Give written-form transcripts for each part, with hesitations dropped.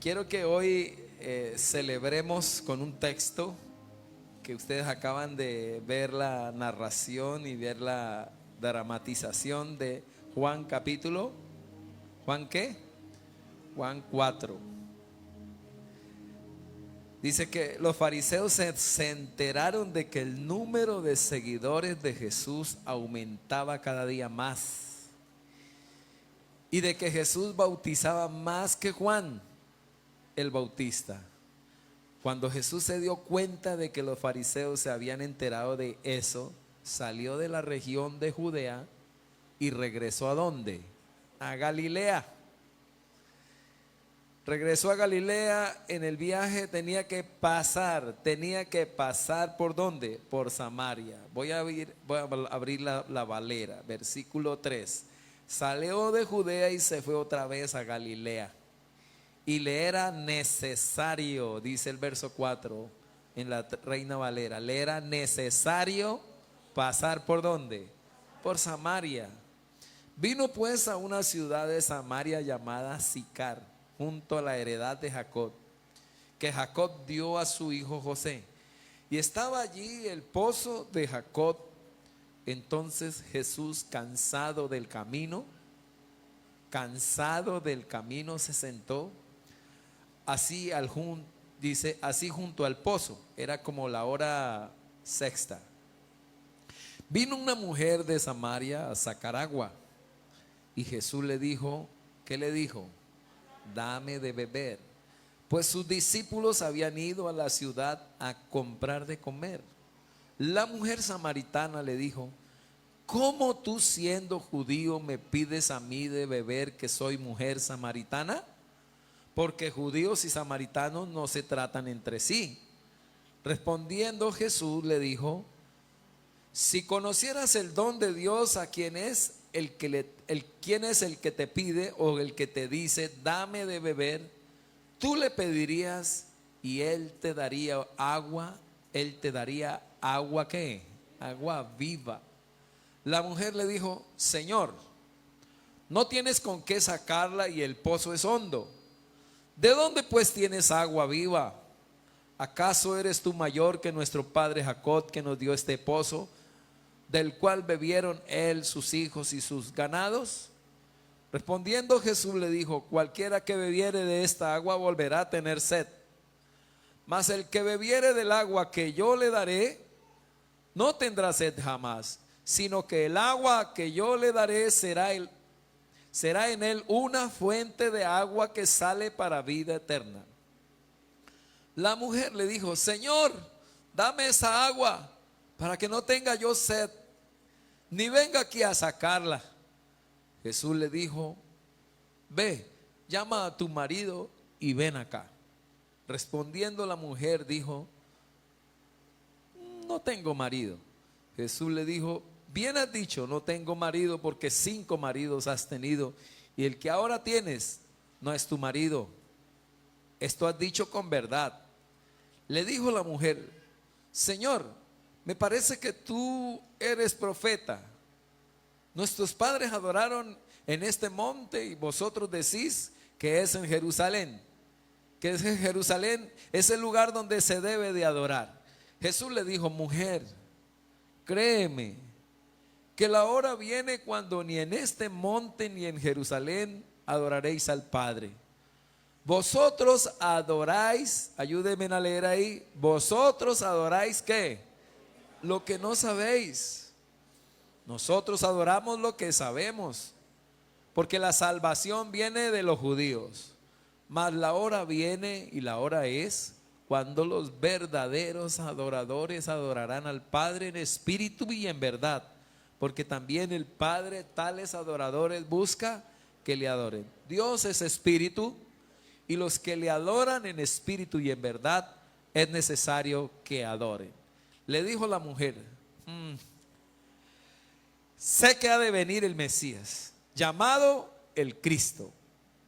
quiero que hoy celebremos con un texto que ustedes acaban de ver la narración y ver la dramatización de Juan capítulo. ¿Juan qué? Juan 4. Dice que los fariseos se enteraron de que el número de seguidores de Jesús aumentaba cada día más y de que Jesús bautizaba más que Juan el Bautista. Cuando Jesús se dio cuenta de que los fariseos se habían enterado de eso, salió de la región de Judea y regresó ¿a dónde? A Galilea. Regresó a Galilea. En el viaje tenía que pasar ¿por dónde? Por Samaria. Voy a abrir la Valera, versículo 3. Salió de Judea y se fue otra vez a Galilea. Y le era necesario, dice el verso 4 en la Reina Valera, le era necesario pasar ¿por dónde? Por Samaria. Vino pues a una ciudad de Samaria llamada Sicar, junto a la heredad de Jacob, que Jacob dio a su hijo José. Y estaba allí el pozo de Jacob. Entonces Jesús, cansado del camino, se sentó así así junto al pozo. Era como la hora sexta. Vino una mujer de Samaria a sacar agua, y Jesús le dijo, ¿qué le dijo? Dame de beber, pues sus discípulos habían ido a la ciudad a comprar de comer. La mujer samaritana le dijo, ¿cómo tú, siendo judío, me pides a mí de beber, que soy mujer samaritana? Porque judíos y samaritanos no se tratan entre sí. Respondiendo Jesús le dijo, si conocieras el don de Dios, a quién es quién es el que te pide o el que te dice, dame de beber, tú le pedirías y él te daría agua. ¿Qué? Agua viva. La mujer le dijo, Señor, no tienes con qué sacarla y el pozo es hondo. ¿De dónde pues tienes agua viva? ¿Acaso eres tú mayor que nuestro padre Jacob, que nos dio este pozo, del cual bebieron él, sus hijos y sus ganados? Respondiendo Jesús le dijo, cualquiera que bebiere de esta agua volverá a tener sed, mas el que bebiere del agua que yo le daré no tendrá sed jamás, sino que el agua que yo le daré será en él una fuente de agua que sale para vida eterna. La mujer le dijo, Señor, dame esa agua para que no tenga yo sed, ni venga aquí a sacarla. Jesús le dijo, ve, llama a tu marido y ven acá. Respondiendo la mujer dijo, no tengo marido. Jesús le dijo, bien has dicho, no tengo marido, porque 5 maridos has tenido, y el que ahora tienes no es tu marido. Esto has dicho con verdad. Le dijo la mujer, Señor, me parece que tú eres profeta. Nuestros padres adoraron en este monte y vosotros decís que es en Jerusalén. Que es en Jerusalén, es el lugar donde se debe de adorar. Jesús le dijo, mujer, créeme que la hora viene cuando ni en este monte ni en Jerusalén adoraréis al Padre. Vosotros adoráis, ayúdenme a leer ahí, vosotros adoráis ¿qué? Lo que no sabéis. Nosotros adoramos lo que sabemos, porque la salvación viene de los judíos. Mas la hora viene y la hora es cuando los verdaderos adoradores adorarán al Padre en espíritu y en verdad, porque también el Padre tales adoradores busca que le adoren. Dios es espíritu, y los que le adoran en espíritu y en verdad es necesario que adoren. Le dijo la mujer, sé que ha de venir el Mesías, llamado el Cristo.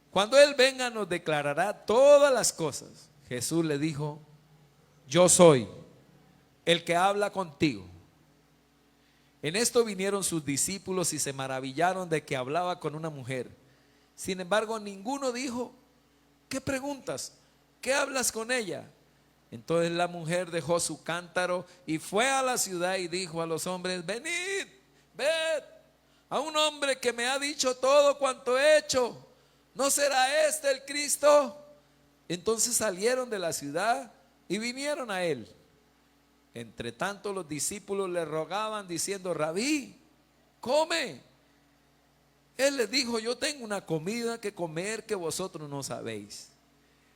Cuando Él venga nos declarará todas las cosas. Jesús le dijo, yo soy el que habla contigo. En esto vinieron sus discípulos y se maravillaron de que hablaba con una mujer. Sin embargo, ninguno dijo, ¿qué preguntas? ¿Qué hablas con ella? Entonces la mujer dejó su cántaro y fue a la ciudad y dijo a los hombres: venid, ved a un hombre que me ha dicho todo cuanto he hecho. ¿No será este el Cristo? Entonces salieron de la ciudad y vinieron a él. Entre tanto los discípulos le rogaban diciendo: Rabí, come. Él les dijo: yo tengo una comida que comer que vosotros no sabéis.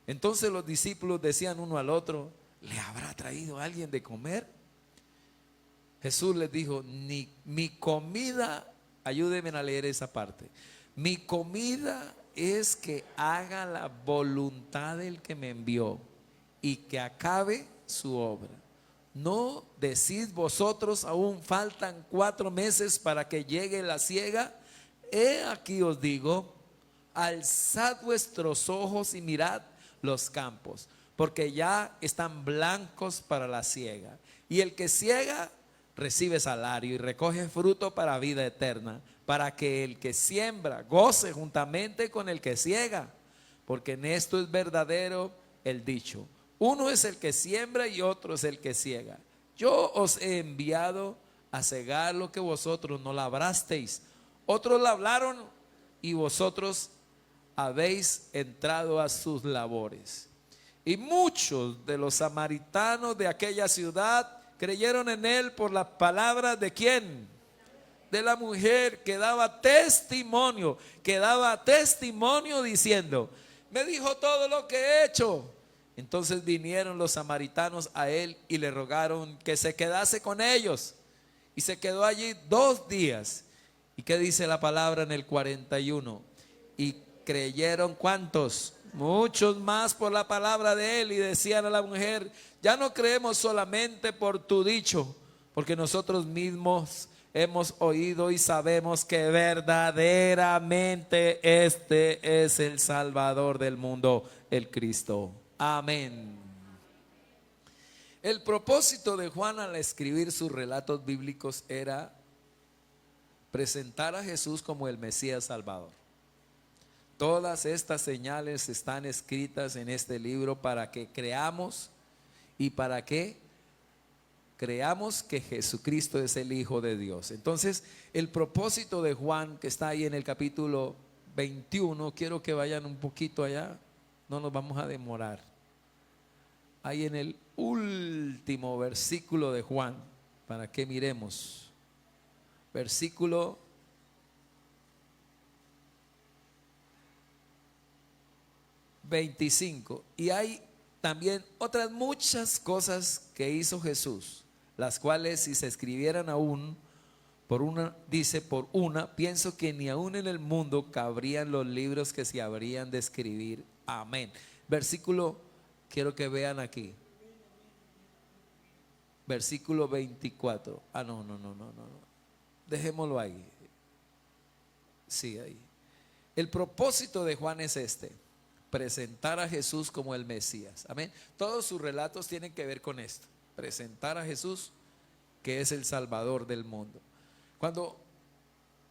Entonces los discípulos decían uno al otro: ¿le habrá traído alguien de comer? Jesús les dijo: ni mi comida, ayúdenme a leer esa parte, mi comida es que haga la voluntad del que me envió y que acabe su obra. ¿No decís vosotros, aún faltan 4 meses para que llegue la siega? He aquí os digo, alzad vuestros ojos y mirad los campos, porque ya están blancos para la siega. Y el que siega recibe salario y recoge fruto para vida eterna, para que el que siembra goce juntamente con el que siega. Porque en esto es verdadero el dicho: uno es el que siembra y otro es el que siega. Yo os he enviado a segar lo que vosotros no labrasteis. Otros labraron y vosotros habéis entrado a sus labores. Y muchos de los samaritanos de aquella ciudad creyeron en él por las palabras ¿de quién? De la mujer que daba testimonio diciendo: me dijo todo lo que he hecho. Entonces vinieron los samaritanos a él y le rogaron que se quedase con ellos. Y se quedó allí 2 días. ¿Y qué dice la palabra en el 41? Y creyeron, ¿cuántos? Muchos más por la palabra de él, y decían a la mujer: ya no creemos solamente por tu dicho, porque nosotros mismos hemos oído y sabemos que verdaderamente este es el Salvador del mundo, el Cristo. Amén. El propósito de Juan al escribir sus relatos bíblicos era presentar a Jesús como el Mesías Salvador. Todas estas señales están escritas en este libro para que creamos, y para que creamos que Jesucristo es el Hijo de Dios. Entonces, el propósito de Juan, que está ahí en el capítulo 21, quiero que vayan un poquito allá, no nos vamos a demorar. Ahí en el último versículo de Juan, para que miremos. Versículo 25. Y hay también otras muchas cosas que hizo Jesús, las cuales si se escribieran aún por una, dice por una, pienso que ni aún en el mundo cabrían los libros que se habrían de escribir. Amén. Versículo, quiero que vean aquí. Versículo 24. No. Dejémoslo ahí. Sí, ahí. El propósito de Juan es presentar a Jesús como el Mesías. Amén. Todos sus relatos tienen que ver con esto: presentar a Jesús, que es el Salvador del mundo. Cuando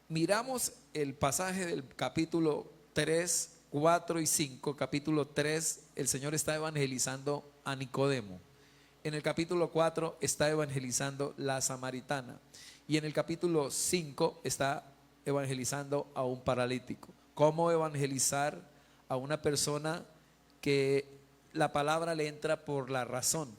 miramos el pasaje del capítulo 3, 4 y 5, capítulo 3, el Señor está evangelizando a Nicodemo. En el capítulo 4 está evangelizando la samaritana. Y en el capítulo 5 está evangelizando a un paralítico. ¿Cómo evangelizar a una persona que la palabra le entra por la razón,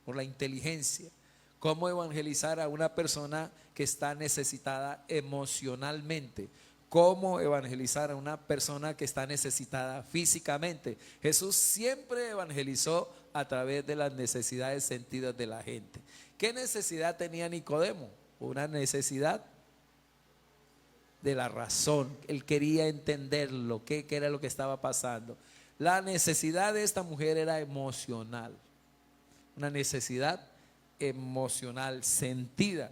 por la inteligencia? ¿Cómo evangelizar a una persona que está necesitada emocionalmente? ¿Cómo evangelizar a una persona que está necesitada físicamente? Jesús siempre evangelizó a través de las necesidades sentidas de la gente. ¿Qué necesidad tenía Nicodemo? Una necesidad de la razón. Él quería entender qué era lo que estaba pasando. La necesidad de esta mujer era emocional, una necesidad emocional sentida.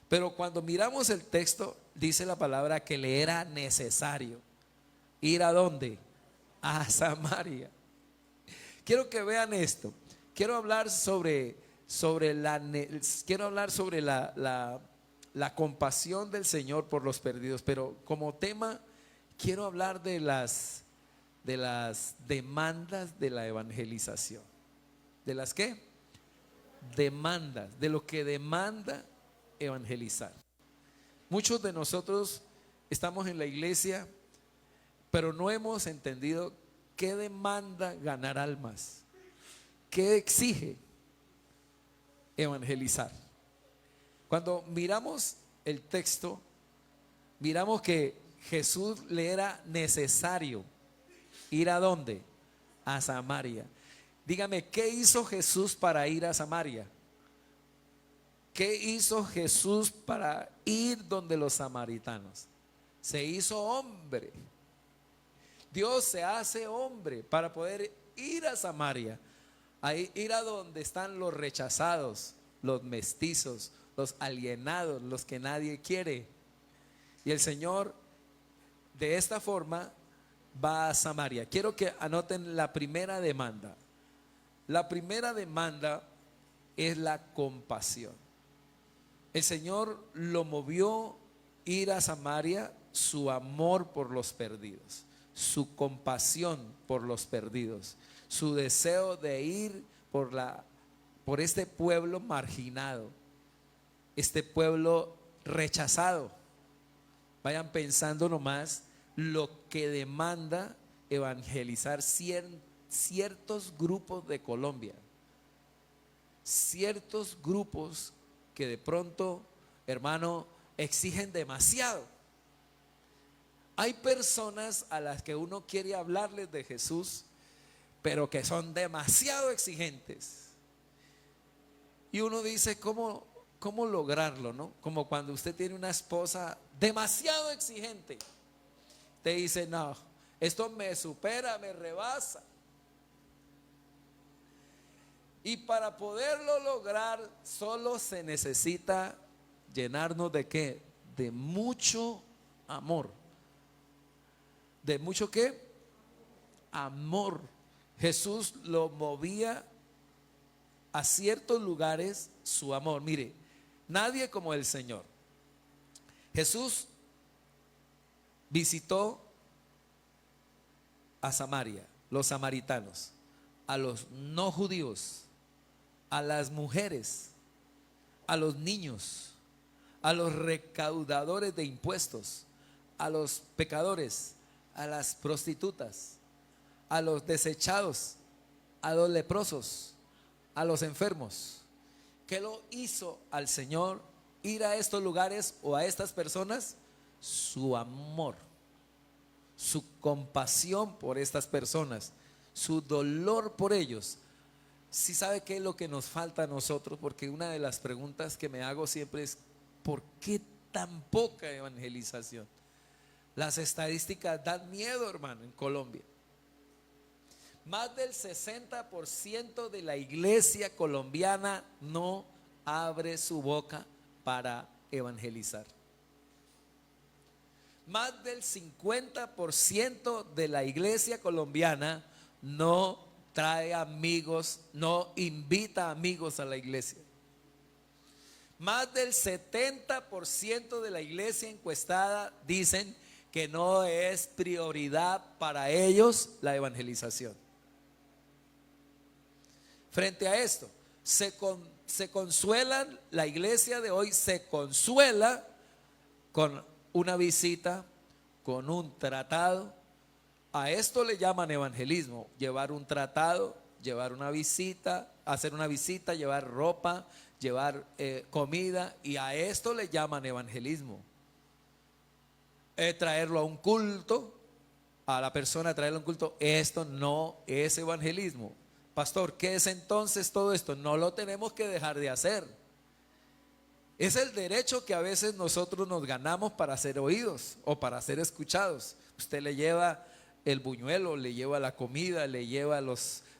Pero cuando miramos el texto, dice la palabra que le era necesario ir ¿a dónde? A Samaria. Quiero que vean esto. Quiero hablar sobre la compasión del Señor por los perdidos, pero como tema quiero hablar de las de las demandas de la evangelización. ¿De las qué? Demandas, de lo que demanda evangelizar. Muchos de nosotros estamos en la iglesia, pero no hemos entendido qué demanda ganar almas, qué exige evangelizar. Cuando miramos el texto, miramos que Jesús le era necesario ir ¿a dónde? A Samaria. Dígame, ¿qué hizo Jesús para ir a Samaria? ¿Qué hizo Jesús para ir donde los samaritanos? Se hizo hombre. Dios se hace hombre para poder ir a Samaria, a ir a donde están los rechazados, los mestizos, los alienados, los que nadie quiere. Y el Señor de esta forma va a Samaria. Quiero que anoten la primera demanda. La primera demanda es la compasión. El Señor lo movió ir a Samaria, su amor por los perdidos, su compasión por los perdidos, su deseo de ir por este pueblo marginado, este pueblo rechazado. Vayan pensando nomás lo que demanda evangelizar ciertos grupos de Colombia, ciertos grupos que de pronto, hermano, exigen demasiado. Hay personas a las que uno quiere hablarles de Jesús, pero que son demasiado exigentes. Y uno dice, ¿cómo lograrlo, no? Como cuando usted tiene una esposa demasiado exigente. Te dice, no, esto me supera, me rebasa. Y para poderlo lograr, solo se necesita llenarnos de ¿qué? De mucho amor. ¿De mucho qué? Amor. Jesús lo movía a ciertos lugares su amor. Mire, nadie como el Señor. Jesús visitó a Samaria, los samaritanos, a los no judíos, a las mujeres, a los niños, a los recaudadores de impuestos, a los pecadores, a las prostitutas, a los desechados, a los leprosos, a los enfermos. ¿Qué lo hizo al Señor ir a estos lugares o a estas personas? Su amor, su compasión por estas personas, su dolor por ellos. ¿Sí sabe qué es lo que nos falta a nosotros? Porque una de las preguntas que me hago siempre es, ¿por qué tan poca evangelización? Las estadísticas dan miedo, hermano, en Colombia. Más del 60% de la iglesia colombiana no abre su boca para evangelizar. Más del 50% de la iglesia colombiana no trae amigos, no invita amigos a la iglesia. Más del 70% de la iglesia encuestada dicen que no es prioridad para ellos la evangelización. Frente a esto, se consuelan, la iglesia de hoy se consuela con una visita, con un tratado. A esto le llaman evangelismo: llevar un tratado, llevar una visita, hacer una visita, llevar ropa, llevar comida, y a esto le llaman evangelismo. Traerlo a un culto, a la persona traerlo a un culto, esto no es evangelismo. Pastor, ¿qué es entonces todo esto? No lo tenemos que dejar de hacer. Es el derecho que a veces nosotros nos ganamos para ser oídos o para ser escuchados. Usted le lleva el buñuelo, le lleva la comida, le lleva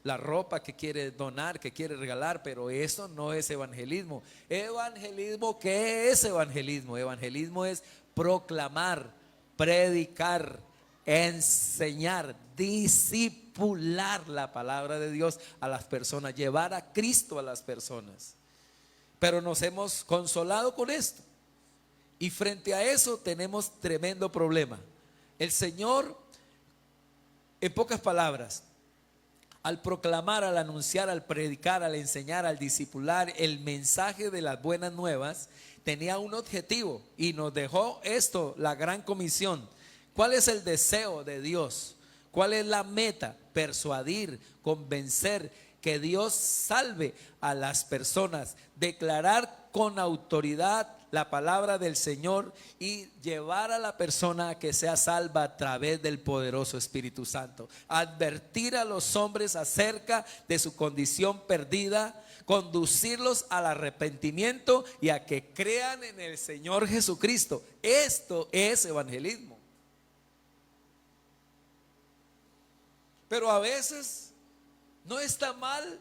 la ropa que quiere donar, que quiere regalar, pero eso no es evangelismo. ¿Evangelismo qué es evangelismo? Evangelismo es proclamar, predicar, enseñar, discipular la palabra de Dios a las personas, llevar a Cristo a las personas. Pero nos hemos consolado con esto, y frente a eso tenemos tremendo problema. El Señor En pocas palabras, al proclamar, al anunciar, al predicar, al enseñar, al discipular el mensaje de las buenas nuevas, tenía un objetivo y nos dejó esto, la gran comisión. ¿Cuál es el deseo de Dios? ¿Cuál es la meta? Persuadir, convencer, que Dios salve a las personas, declarar con autoridad la palabra del Señor y llevar a la persona a que sea salva a través del poderoso Espíritu Santo. Advertir a los hombres acerca de su condición perdida, conducirlos al arrepentimiento y a que crean en el Señor Jesucristo. Esto es evangelismo. Pero a veces no está mal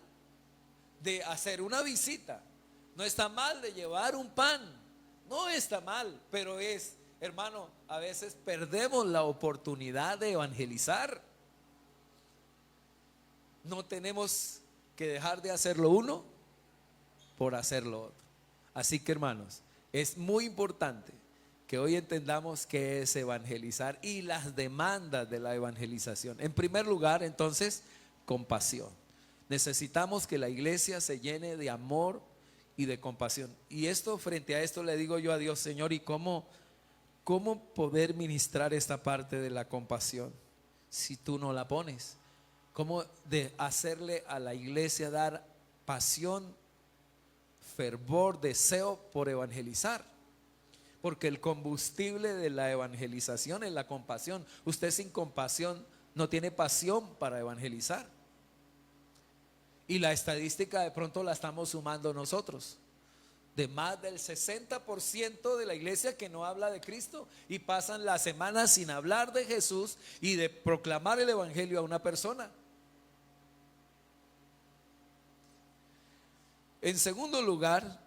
de hacer una visita, no está mal de llevar un pan, no está mal, pero es, hermano, a veces perdemos la oportunidad de evangelizar. No tenemos que dejar de hacer lo uno por hacer lo otro. Así que, hermanos, es muy importante que hoy entendamos qué es evangelizar y las demandas de la evangelización. En primer lugar, entonces, compasión. Necesitamos que la iglesia se llene de amor y de compasión. Y esto, frente a esto, le digo yo a Dios: Señor, ¿y cómo poder ministrar esta parte de la compasión si tú no la pones? ¿Cómo de hacerle a la iglesia dar pasión, fervor, deseo por evangelizar? Porque el combustible de la evangelización es la compasión. Usted sin compasión no tiene pasión para evangelizar. Y la estadística de pronto la estamos sumando nosotros, de más del 60% de la iglesia que no habla de Cristo y pasan la semana sin hablar de Jesús y de proclamar el evangelio a una persona. En segundo lugar,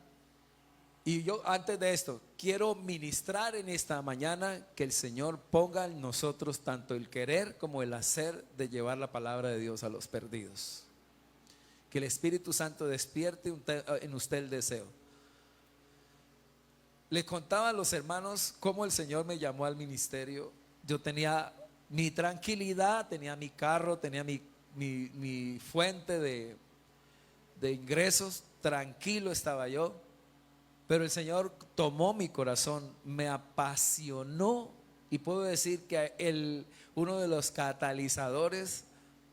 y yo antes de esto quiero ministrar en esta mañana que el Señor ponga en nosotros tanto el querer como el hacer de llevar la palabra de Dios a los perdidos. Que el Espíritu Santo despierte en usted el deseo. Les contaba a los hermanos cómo el Señor me llamó al ministerio. Yo tenía mi tranquilidad, tenía mi carro, tenía mi fuente de ingresos, tranquilo estaba yo. Pero el Señor tomó mi corazón, me apasionó, y puedo decir que uno de los catalizadores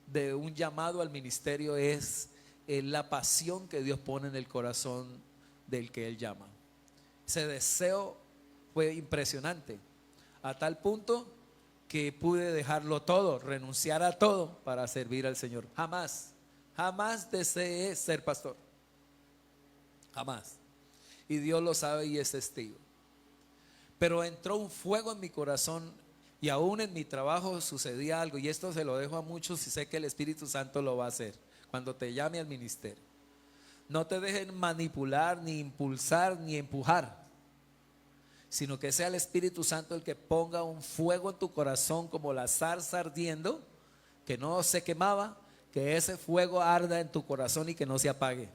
de un llamado al ministerio es la pasión que Dios pone en el corazón del que Él llama. Ese deseo fue impresionante, a tal punto que pude dejarlo todo, renunciar a todo para servir al Señor. Jamás deseé ser pastor, jamás. Y Dios lo sabe y es testigo. Pero entró un fuego en mi corazón, y aún en mi trabajo sucedía algo, y esto se lo dejo a muchos y sé que el Espíritu Santo lo va a hacer cuando te llame al ministerio. No te dejen manipular, ni impulsar, ni empujar, sino que sea el Espíritu Santo el que ponga un fuego en tu corazón como la zarza ardiendo, que no se quemaba, que ese fuego arda en tu corazón y que no se apague.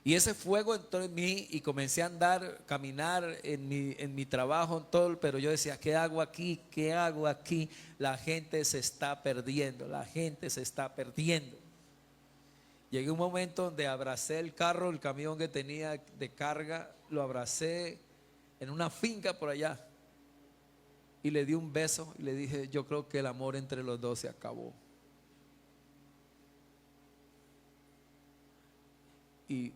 Y ese fuego entró en mí y comencé a andar, caminar en mi trabajo, en todo, pero yo decía: ¿qué hago aquí? ¿Qué hago aquí? La gente se está perdiendo, la gente se está perdiendo. Llegué a un momento donde abracé el carro, el camión que tenía de carga, lo abracé en una finca por allá y le di un beso y le dije: yo creo que el amor entre los dos se acabó. Y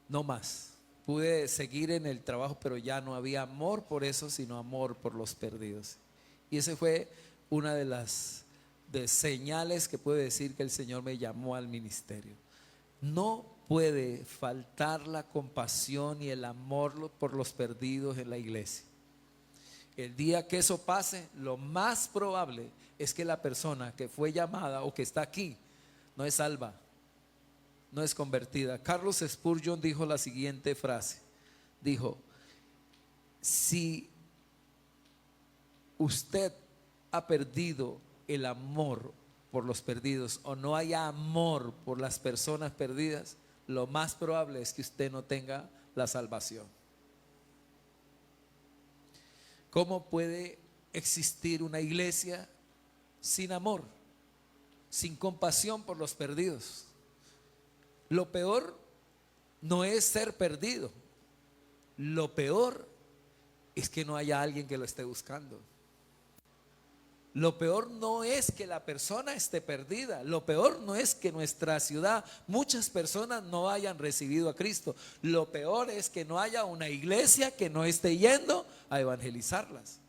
no más. Pude seguir en el trabajo, pero ya no había amor por eso, sino amor por los perdidos. Y ese fue una de las señales que puedo decir que el Señor me llamó al ministerio. No puede faltar la compasión y el amor por los perdidos en la iglesia. El día que eso pase, lo más probable es que la persona que fue llamada o que está aquí no es salva, no es convertida. Carlos Spurgeon dijo la siguiente frase. Dijo: si usted ha perdido el amor por los perdidos, o no haya amor por las personas perdidas, lo más probable es que usted no tenga la salvación. ¿Cómo puede existir una iglesia sin amor, sin compasión por los perdidos. Lo peor no es ser perdido, lo peor es que no haya alguien que lo esté buscando. Lo peor no es que la persona esté perdida. Lo peor no es que en nuestra ciudad muchas personas no hayan recibido a Cristo. Lo peor es que no haya una iglesia que no esté yendo a evangelizarlas.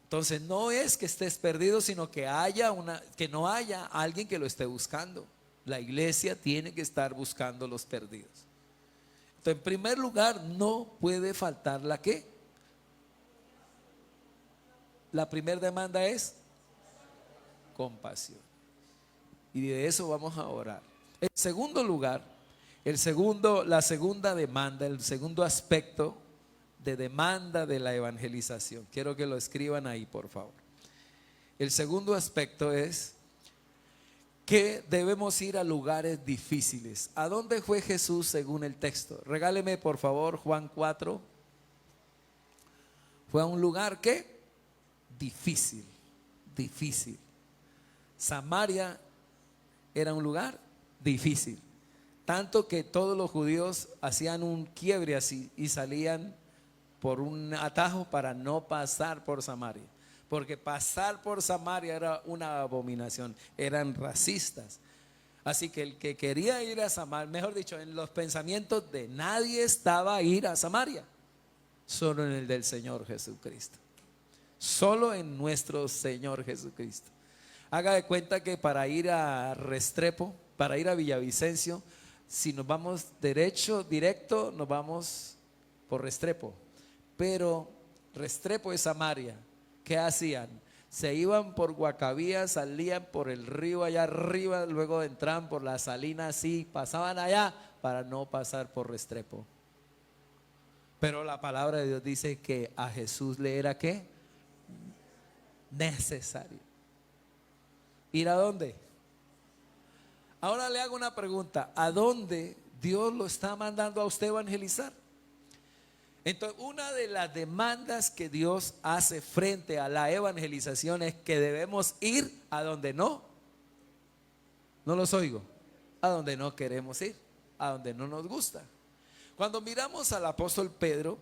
Entonces no es que estés perdido, sino que que no haya alguien que lo esté buscando. La iglesia tiene que estar buscando los perdidos. Entonces, en primer lugar, no puede faltar la ¿qué? La primera demanda es compasión. Y de eso vamos a orar. En segundo lugar, la segunda demanda, el segundo aspecto de demanda de la evangelización. Quiero que lo escriban ahí, por favor. El segundo aspecto es que debemos ir a lugares difíciles. ¿A dónde fue Jesús según el texto? Regáleme, por favor, Juan 4. Fue a un lugar ¿qué? Difícil. Samaria era un lugar difícil, tanto que todos los judíos hacían un quiebre así y salían por un atajo para no pasar por Samaria, porque pasar por Samaria era una abominación, eran racistas. Así que el que quería ir a Samaria, mejor dicho, en los pensamientos de nadie estaba ir a Samaria, solo en el del Señor Jesucristo. Solo en nuestro Señor Jesucristo. Haga de cuenta que para ir a Restrepo, para ir a Villavicencio, si nos vamos directo, nos vamos por Restrepo. Pero Restrepo es Samaria. ¿Qué hacían? Se iban por Guacabía, salían por el río allá arriba, luego entraban por la salina así, pasaban allá para no pasar por Restrepo. Pero la palabra de Dios dice que a Jesús le era ¿qué? Necesario. ¿Ir a dónde? Ahora le hago una pregunta. ¿A dónde Dios lo está mandando a usted evangelizar? Entonces, una de las demandas que Dios hace frente a la evangelización es que debemos ir a donde no los oigo, a donde no queremos ir, a donde no nos gusta. Cuando miramos al apóstol Pedro,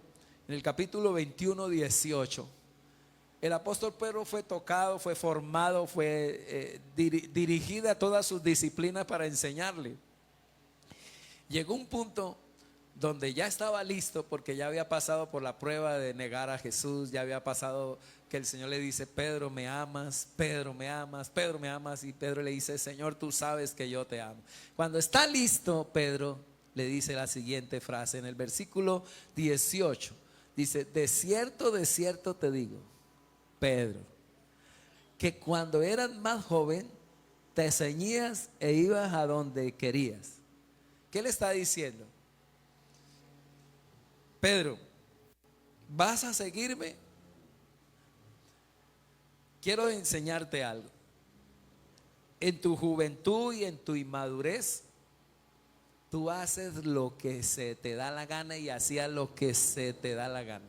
en el capítulo 21, 18, el apóstol Pedro fue tocado, fue formado, fue dirigida todas sus disciplinas para enseñarle. Llegó un punto donde ya estaba listo, porque ya había pasado por la prueba de negar a Jesús, ya había pasado que el Señor le dice: Pedro, me amas, Pedro, me amas, Pedro, me amas. Y Pedro le dice: Señor, tú sabes que yo te amo. Cuando está listo, Pedro le dice la siguiente frase en el versículo 18. Dice: de cierto te digo, Pedro, que cuando eras más joven te ceñías e ibas a donde querías. ¿Qué le está diciendo? Pedro, ¿vas a seguirme? Quiero enseñarte algo. En tu juventud y en tu inmadurez, tú haces lo que se te da la gana y hacías lo que se te da la gana.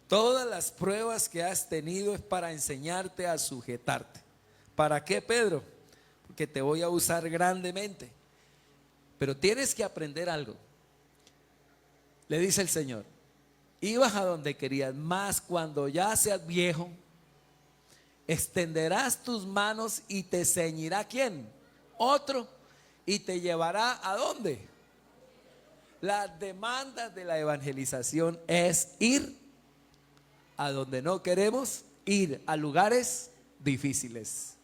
Todas las pruebas que has tenido es para enseñarte a sujetarte. ¿Para qué, Pedro? Porque te voy a usar grandemente. Pero tienes que aprender algo. Le dice el Señor: ibas a donde querías, mas cuando ya seas viejo, extenderás tus manos y te ceñirá ¿quién? Otro, y te llevará ¿a dónde? La demanda de la evangelización es ir a donde no queremos ir, a lugares difíciles.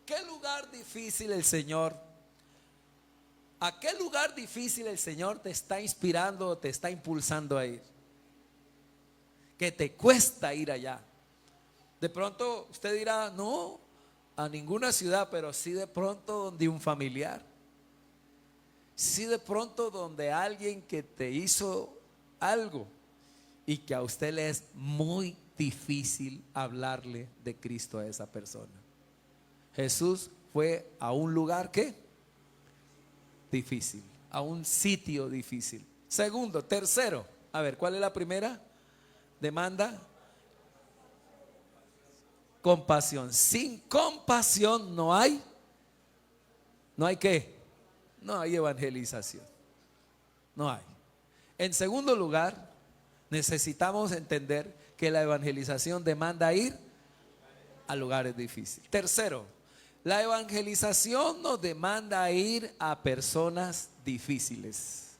¿Qué lugar difícil el Señor? ¿A qué lugar difícil el Señor te está inspirando, te está impulsando a ir? Que te cuesta ir allá. De pronto usted dirá: no, a ninguna ciudad, pero sí de pronto donde un familiar. Sí de pronto donde alguien que te hizo algo y que a usted le es muy difícil hablarle de Cristo a esa persona. Jesús fue a un lugar ¿qué? Difícil, a un sitio difícil. Segundo, tercero, a ver, ¿cuál es la primera? demanda compasión. Sin compasión no hay qué, no hay evangelización, no hay. En segundo lugar, necesitamos entender que la evangelización demanda ir a lugares difíciles. Tercero, la evangelización nos demanda ir a personas difíciles.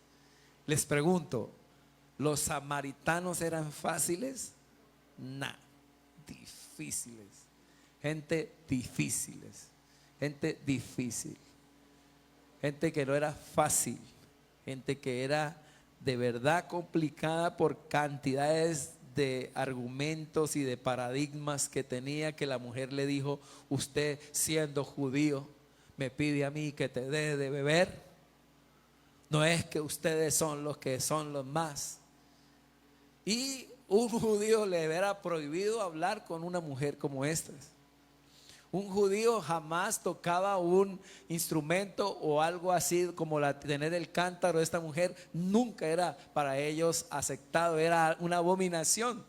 Les pregunto, ¿los samaritanos eran fáciles? No, difíciles. Gente difíciles. Gente difícil. Gente que no era fácil. Gente que era de verdad complicada por cantidades de argumentos y de paradigmas que tenía, que la mujer le dijo: usted siendo judío me pide a mí que te dé de beber. No es que ustedes son los que son los más. Y un judío le hubiera prohibido hablar con una mujer como esta. Un judío jamás tocaba un instrumento o algo así como tener el cántaro de esta mujer. Nunca era para ellos aceptado, era una abominación.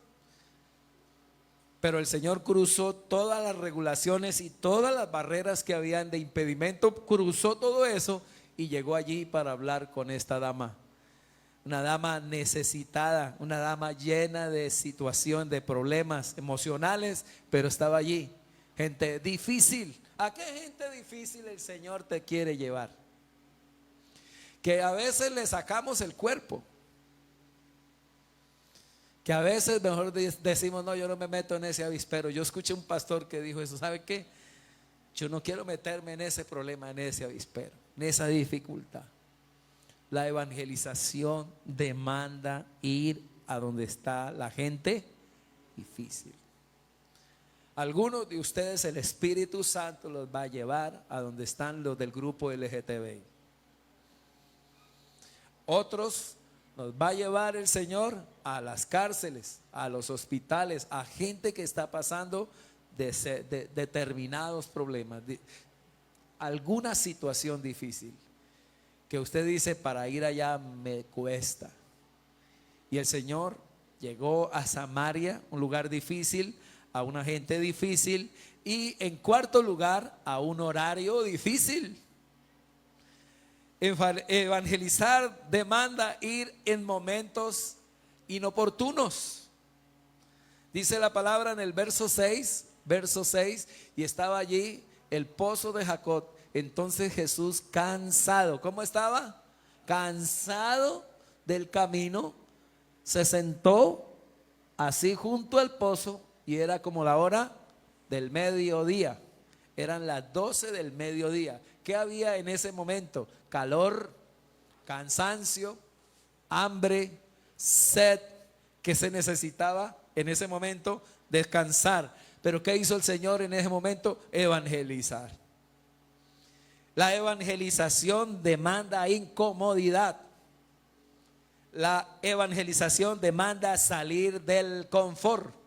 Pero el Señor cruzó todas las regulaciones y todas las barreras que habían de impedimento, cruzó todo eso y llegó allí para hablar con esta dama. Una dama necesitada, una dama llena de situación, de problemas emocionales, pero estaba allí. Gente difícil. ¿A qué gente difícil el Señor te quiere llevar? Que a veces le sacamos el cuerpo. Que a veces mejor decimos: no, yo no me meto en ese avispero. Yo escuché un pastor que dijo eso. ¿Sabe qué? Yo no quiero meterme en ese problema, en ese avispero, en esa dificultad. La evangelización demanda ir a donde está la gente difícil. Algunos de ustedes el Espíritu Santo los va a llevar a donde están los del grupo LGTBI. Otros nos va a llevar el Señor a las cárceles, a los hospitales, a gente que está pasando de determinados problemas, alguna situación difícil que usted dice: para ir allá me cuesta. Y el Señor llegó a Samaria, un lugar difícil, a una gente difícil, y en cuarto lugar a un horario difícil. Evangelizar demanda ir en momentos inoportunos. Dice la palabra en el verso 6, y estaba allí el pozo de Jacob. Entonces Jesús, cansado, ¿cómo estaba? Cansado del camino, se sentó así junto al pozo, y era como la hora del mediodía. Eran las 12 del mediodía. ¿Qué había en ese momento? Calor, cansancio, hambre, sed. Que se necesitaba en ese momento descansar. Pero ¿qué hizo el Señor en ese momento? Evangelizar. La evangelización demanda incomodidad. La evangelización demanda salir del confort.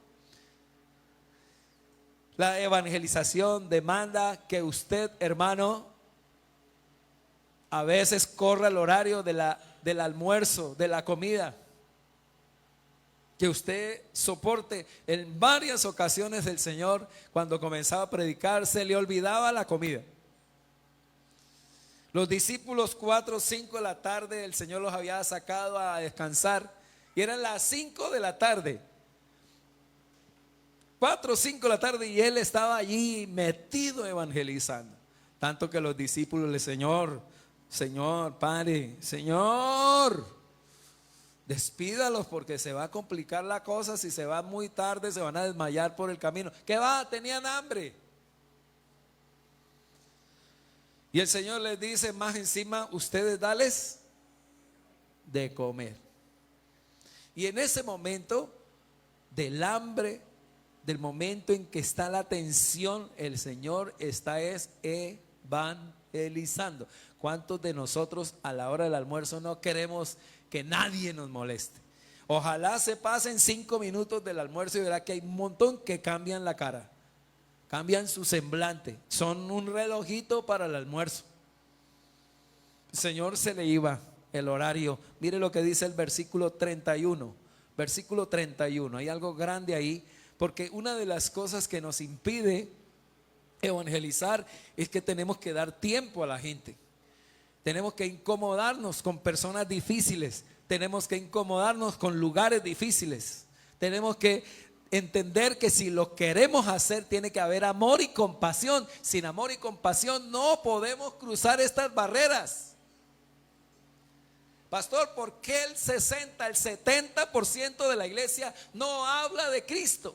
La evangelización demanda que usted, hermano, a veces corra el horario del almuerzo, de la comida. Que usted soporte. En varias ocasiones el Señor, cuando comenzaba a predicar, se le olvidaba la comida. Los discípulos 4 o 5 de la tarde, el Señor los había sacado a descansar, y eran las 5 de la tarde. 4 o 5 de la tarde, y Él estaba allí metido evangelizando. Tanto que los discípulos le: Señor, Padre, Señor, despídalos porque se va a complicar la cosa. Si se va muy tarde, se van a desmayar por el camino. ¿Qué va? Tenían hambre. Y el Señor les dice más encima: ustedes dales de comer. Y en ese momento del hambre, del momento en que está la tensión, el Señor está evangelizando. ¿Cuántos de nosotros a la hora del almuerzo no queremos que nadie nos moleste? Ojalá se pasen 5 minutos del almuerzo y verá que hay un montón que cambian la cara, cambian su semblante, son un relojito para el almuerzo. El Señor se le iba el horario. Mire lo que dice el versículo 31. versículo 31. Hay algo grande ahí, porque una de las cosas que nos impide evangelizar es que tenemos que dar tiempo a la gente. Tenemos que incomodarnos con personas difíciles. Tenemos que incomodarnos con lugares difíciles. Tenemos que entender que si lo queremos hacer, tiene que haber amor y compasión. Sin amor y compasión no podemos cruzar estas barreras. Pastor, ¿por qué el 60, el 70% de la iglesia no habla de Cristo?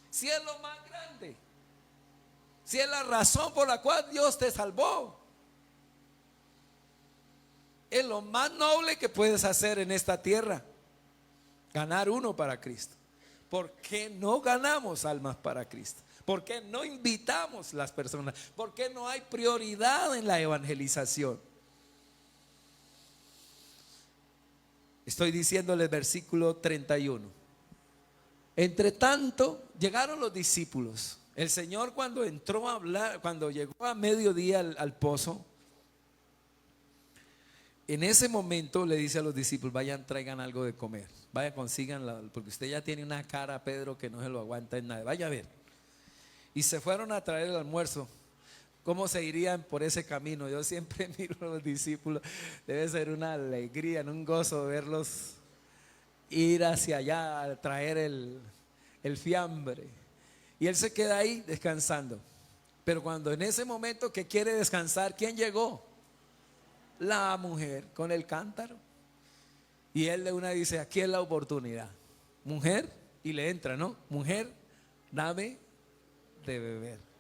Si es lo más grande, si es la razón por la cual Dios te salvó, es lo más noble que puedes hacer en esta tierra, ganar uno para Cristo. ¿Por qué no ganamos almas para Cristo? ¿Por qué no invitamos las personas? ¿Por qué no hay prioridad en la evangelización? Estoy diciéndole versículo 31. Entre tanto, llegaron los discípulos. El Señor, cuando entró a hablar, cuando llegó a mediodía al pozo, en ese momento le dice a los discípulos: vayan, traigan algo de comer. Vaya, consigan, porque usted ya tiene una cara, Pedro, que no se lo aguanta en nada. Vaya a ver. Y se fueron a traer el almuerzo. ¿Cómo se irían por ese camino? Yo siempre miro a los discípulos. Debe ser una alegría, un gozo verlos ir hacia allá a traer el fiambre. Y él se queda ahí descansando. Pero cuando en ese momento que quiere descansar, ¿quién llegó? La mujer con el cántaro. Y él de una dice: aquí es la oportunidad. Mujer, y le entra, ¿no? Mujer, dame de beber.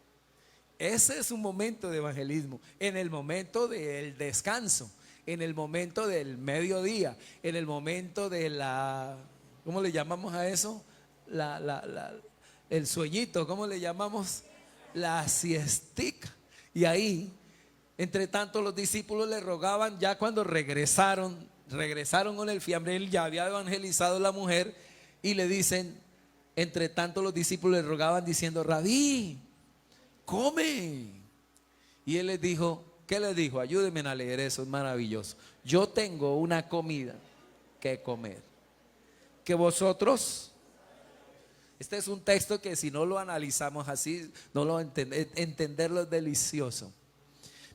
Ese es un momento de evangelismo. En el momento del descanso, en el momento del mediodía, en el momento de la, ¿cómo le llamamos a eso? El sueñito, ¿cómo le llamamos? La siestica. Y ahí, entre tanto, los discípulos le rogaban. Ya cuando regresaron con el fiambre, él ya había evangelizado a la mujer, y le dicen, entre tanto los discípulos le rogaban diciendo: Rabí, come. Y él les dijo, ¿qué les dijo? Ayúdenme a leer eso, es maravilloso. Yo tengo una comida que comer, que vosotros. Este es un texto que si no lo analizamos así, no lo entenderlo es delicioso.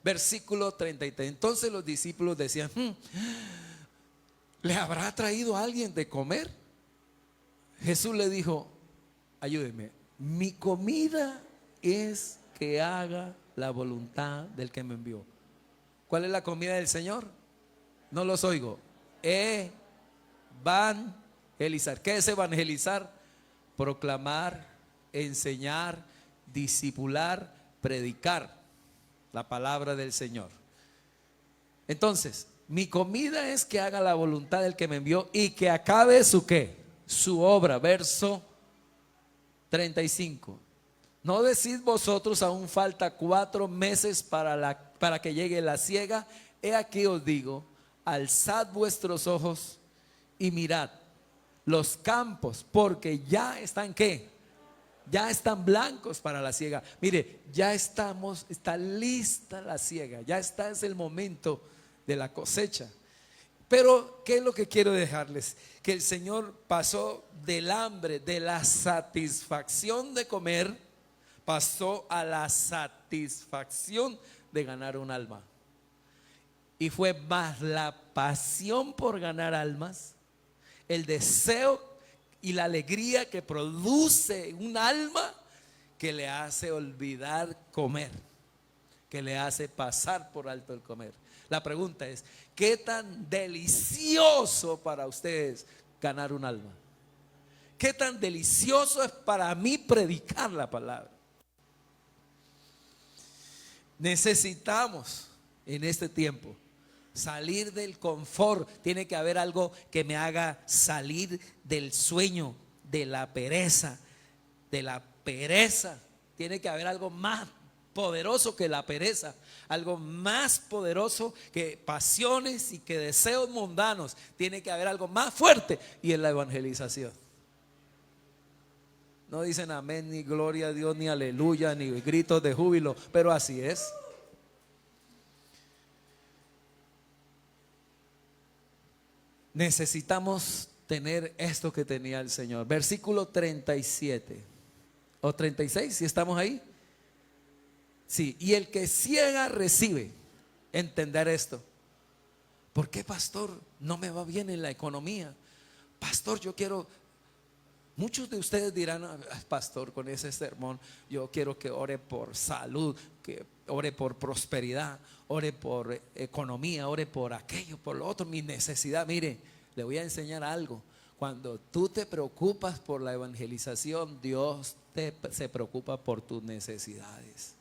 Versículo 33. Entonces los discípulos decían: ¿le habrá traído a alguien de comer? Jesús le dijo: ayúdenme, mi comida es que haga la voluntad del que me envió. ¿Cuál es la comida del Señor? No los oigo. Evangelizar. ¿Qué es evangelizar? Proclamar, enseñar, discipular, predicar la palabra del Señor. Entonces, mi comida es que haga la voluntad del que me envió y que acabe su ¿qué? Su obra. Verso 35. ¿No decís vosotros aún falta 4 meses para que llegue la siega? He aquí os digo, alzad vuestros ojos y mirad los campos, porque ya están ¿qué? Ya están blancos para la siega. Mire, está lista la siega, ya es el momento de la cosecha. Pero ¿qué es lo que quiero dejarles? Que el Señor pasó del hambre, de la satisfacción de comer, pasó a la satisfacción de ganar un alma. Y fue más la pasión por ganar almas, el deseo y la alegría que produce un alma, que le hace olvidar comer, que le hace pasar por alto el comer. La pregunta es: ¿qué tan delicioso para ustedes ganar un alma? ¿Qué tan delicioso es para mí predicar la palabra? Necesitamos en este tiempo salir del confort. Tiene que haber algo que me haga salir del sueño, de la pereza, Tiene que haber algo más poderoso que la pereza, algo más poderoso que pasiones y que deseos mundanos. Tiene que haber algo más fuerte, y es la evangelización. No dicen amén, ni gloria a Dios, ni aleluya, ni gritos de júbilo, pero así es. Necesitamos tener esto que tenía el Señor. Versículo 37 o 36, si estamos ahí. Sí, y el que ciega recibe. Entender esto. ¿Por qué, pastor, no me va bien en la economía? Pastor, yo quiero. Muchos de ustedes dirán, pastor, con ese sermón yo quiero que ore por salud, que ore por prosperidad, ore por economía, ore por aquello, por lo otro, mi necesidad. Mire, le voy a enseñar algo. Cuando tú te preocupas por la evangelización, Dios se preocupa por tus necesidades.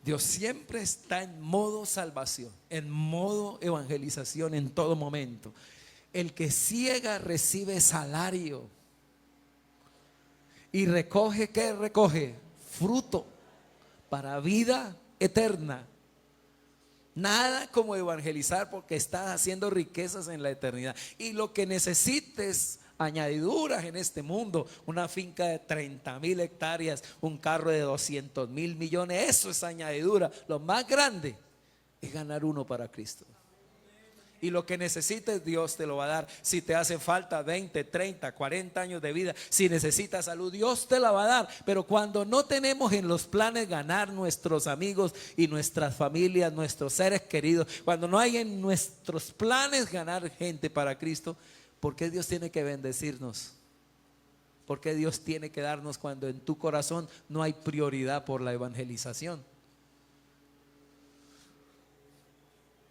Dios siempre está en modo salvación, en modo evangelización en todo momento. El que ciega recibe salario y recoge, ¿qué recoge? Fruto para vida eterna. Nada como evangelizar porque estás haciendo riquezas en la eternidad. Y lo que necesites, añadiduras en este mundo, una finca de 30,000 hectáreas, un carro de 200,000 millones, eso es añadidura. Lo más grande es ganar uno para Cristo. Y lo que necesites, Dios te lo va a dar. Si te hace falta 20, 30, 40 años de vida, si necesitas salud, Dios te la va a dar. Pero cuando no tenemos en los planes ganar nuestros amigos y nuestras familias, nuestros seres queridos, cuando no hay en nuestros planes ganar gente para Cristo, ¿por qué Dios tiene que bendecirnos? ¿Por qué Dios tiene que darnos cuando en tu corazón no hay prioridad por la evangelización?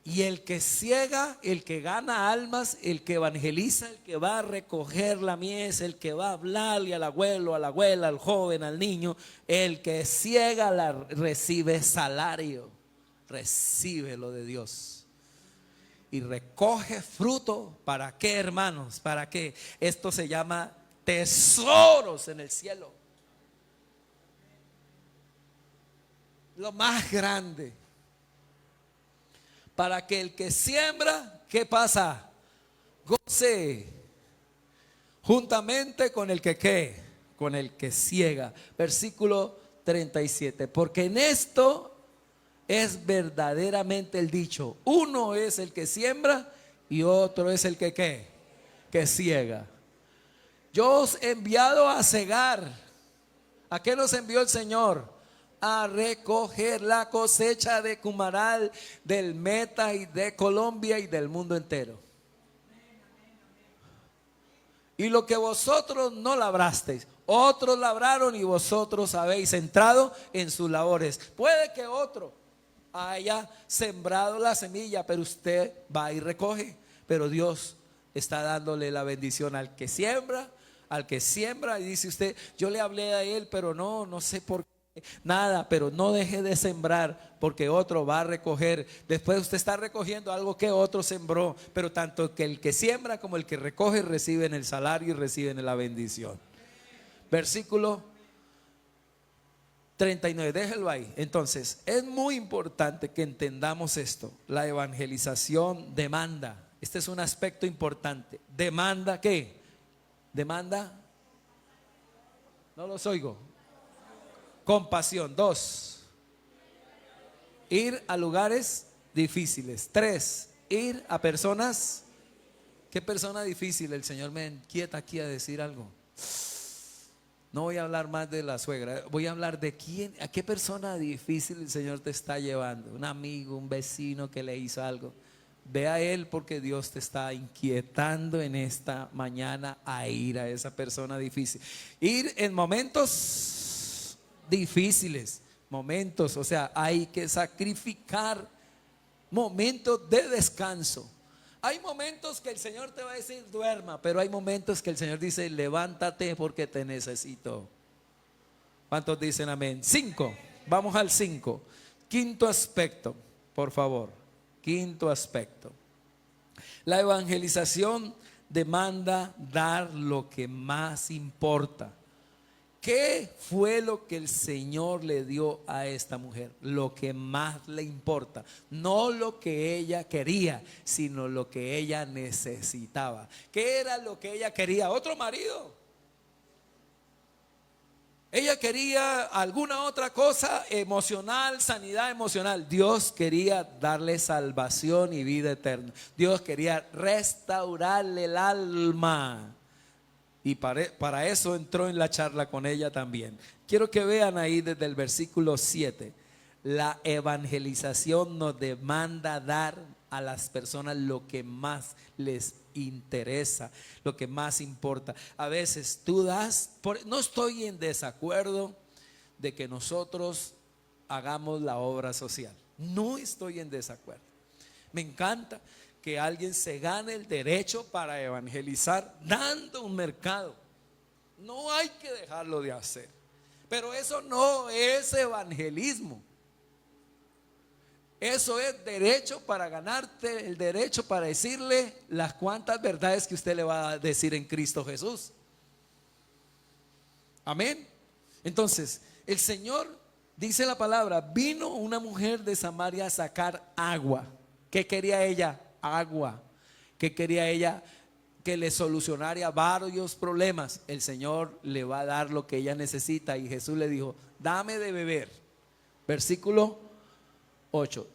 Y el que ciega, el que gana almas, el que evangeliza, el que va a recoger la mies, el que va a hablarle al abuelo, a la abuela, al joven, al niño, el que ciega recibe salario, recibe lo de Dios. Y recoge fruto. ¿Para qué, hermanos? ¿Para qué? Esto se llama tesoros en el cielo. Lo más grande. Para que el que siembra, ¿qué pasa? Goce juntamente con el que ¿qué? Con el que ciega. Versículo 37. Porque en esto es verdaderamente el dicho: uno es el que siembra y otro es el que ¿qué? Que ciega. Yo os he enviado a cegar. ¿A qué nos envió el Señor? A recoger la cosecha de Cumaral, del Meta y de Colombia y del mundo entero. Y lo que vosotros no labrasteis, otros labraron y vosotros habéis entrado en sus labores. Puede que otro haya sembrado la semilla, pero usted va y recoge. Pero Dios está dándole la bendición al que siembra, y dice usted: yo le hablé a él, pero no sé por qué. Nada, pero no deje de sembrar, porque otro va a recoger. Después usted está recogiendo algo que otro sembró. Pero tanto que el que siembra como el que recoge reciben el salario y reciben la bendición. Versículo 39, déjelo ahí. Entonces, es muy importante que entendamos esto. La evangelización demanda. Este es un aspecto importante. ¿Demanda qué? ¿Demanda? No los oigo. Compasión. 2, ir a lugares difíciles. 3, ir a personas. ¿Qué persona difícil? El Señor me inquieta aquí a decir algo. No voy a hablar más de la suegra, voy a hablar de quién, a qué persona difícil el Señor te está llevando. Un amigo, un vecino que le hizo algo. Ve a él, porque Dios te está inquietando en esta mañana a ir a esa persona difícil. Ir en momentos difíciles, momentos, o sea, hay que sacrificar momentos de descanso. Hay momentos que el Señor te va a decir duerma, pero hay momentos que el Señor dice: levántate porque te necesito. ¿Cuántos dicen amén? 5, vamos al 5. Quinto aspecto, por favor. Quinto aspecto. La evangelización demanda dar lo que más importa. ¿Qué fue lo que el Señor le dio a esta mujer? Lo que más le importa. No lo que ella quería, sino lo que ella necesitaba. ¿Qué era lo que ella quería? ¿Otro marido? Ella quería alguna otra cosa emocional, sanidad emocional. Dios quería darle salvación y vida eterna. Dios quería restaurarle el alma. Y para eso entró en la charla con ella también. Quiero que vean ahí desde el versículo 7. La evangelización nos demanda dar a las personas lo que más les interesa, lo que más importa. A veces tú das, no estoy en desacuerdo de que nosotros hagamos la obra social. No estoy en desacuerdo. Me encanta que alguien se gane el derecho para evangelizar dando un mercado. No hay que dejarlo de hacer. Pero eso no es evangelismo. Eso es derecho para ganarte el derecho para decirle las cuantas verdades que usted le va a decir en Cristo Jesús. Amén. Entonces, el Señor, dice la palabra, vino una mujer de Samaria a sacar agua. ¿Qué quería ella? Agua. ¿Qué quería ella? Que le solucionara varios problemas. El Señor le va a dar lo que ella necesita. Y Jesús le dijo, dame de beber. Versículo 8.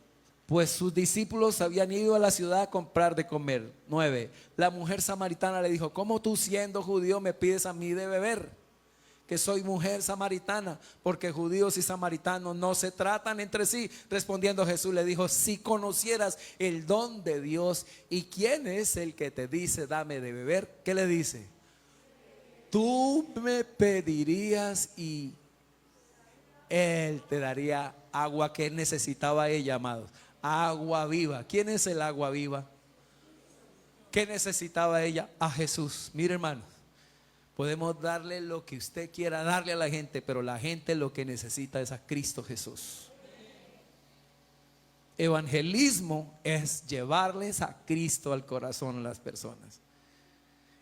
Pues sus discípulos habían ido a la ciudad a comprar de comer. 9. La mujer samaritana le dijo, ¿cómo tú siendo judío me pides a mí de beber? Que soy mujer samaritana, porque judíos y samaritanos no se tratan entre sí. Respondiendo Jesús le dijo, si conocieras el don de Dios y quién es el que te dice dame de beber, ¿qué le dice? Tú me pedirías y Él te daría agua. Que necesitaba ella, amados, agua viva. ¿Quién es el agua viva? ¿Qué necesitaba ella? A Jesús. Mire, hermano, podemos darle lo que usted quiera darle a la gente, pero la gente lo que necesita es a Cristo Jesús. Evangelismo es llevarles a Cristo al corazón a las personas.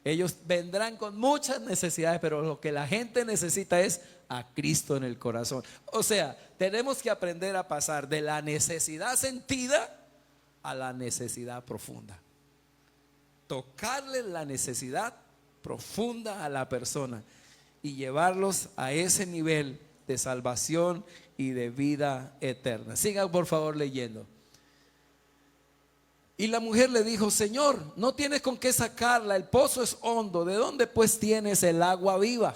Ellos vendrán con muchas necesidades, pero lo que la gente necesita es a Cristo en el corazón. O sea, tenemos que aprender a pasar de la necesidad sentida a la necesidad profunda. Tocarle la necesidad profunda a la persona y llevarlos a ese nivel de salvación y de vida eterna. Sigan por favor leyendo. Y la mujer le dijo, Señor, no tienes con qué sacarla, el pozo es hondo, ¿de dónde pues tienes el agua viva?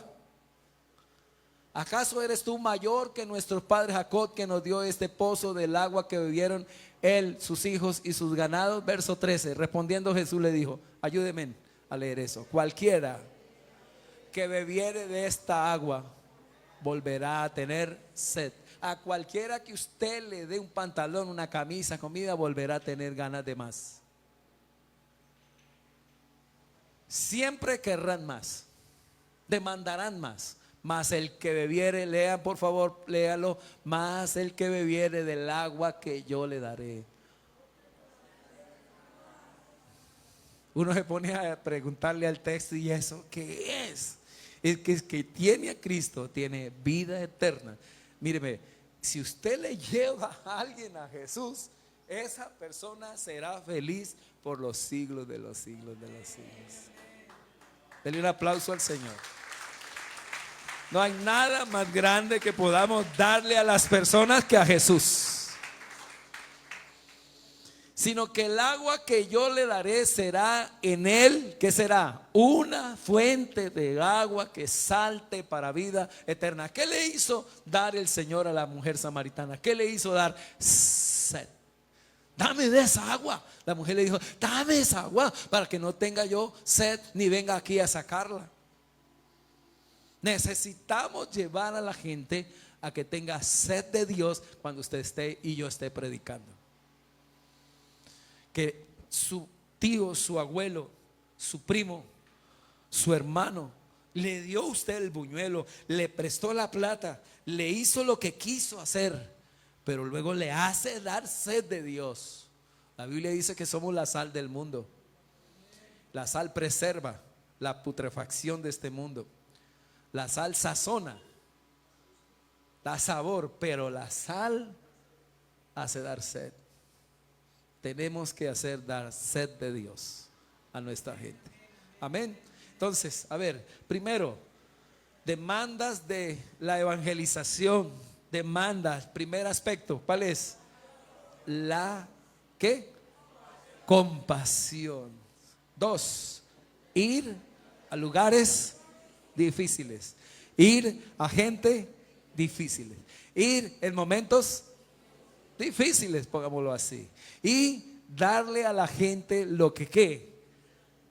¿Acaso eres tú mayor que nuestro padre Jacob, que nos dio este pozo del agua que bebieron él, sus hijos y sus ganados? Verso 13, respondiendo Jesús le dijo, ayúdenme a leer eso. Cualquiera que bebiere de esta agua volverá a tener sed. A cualquiera que usted le dé un pantalón, una camisa, comida, volverá a tener ganas de más. Siempre querrán más, demandarán más. Mas el que bebiere, lean por favor, léalo, mas el que bebiere del agua que yo le daré. Uno se pone a preguntarle al texto, ¿y eso qué es? Es que tiene a Cristo, tiene vida eterna. Míreme, si usted le lleva a alguien a Jesús, esa persona será feliz por los siglos de los siglos de los siglos. Denle un aplauso al Señor. No hay nada más grande que podamos darle a las personas que a Jesús. Sino que el agua que yo le daré será en él, ¿qué será? Una fuente de agua que salte para vida eterna. ¿Qué le hizo dar el Señor a la mujer samaritana? ¿Qué le hizo dar? Sed. Dame de esa agua. La mujer le dijo, dame esa agua para que no tenga yo sed ni venga aquí a sacarla. Necesitamos llevar a la gente a que tenga sed de Dios cuando usted esté y yo esté predicando. Que su tío, su abuelo, su primo, su hermano le dio a usted el buñuelo, le prestó la plata, le hizo lo que quiso hacer, pero luego le hace dar sed de Dios. La Biblia dice que somos la sal del mundo. La sal preserva la putrefacción de este mundo. La sal sazona, da sabor, pero la sal hace dar sed. Tenemos que hacer dar sed de Dios a nuestra gente. Amén. Entonces, a ver, primero, Demandas de la evangelización. Demandas, primer aspecto, ¿cuál es? La, ¿qué? Compasión. Dos, ir a lugares difíciles. Ir a gente difícil. Ir en momentos difíciles, pongámoslo así. Y darle a la gente lo que ¿qué?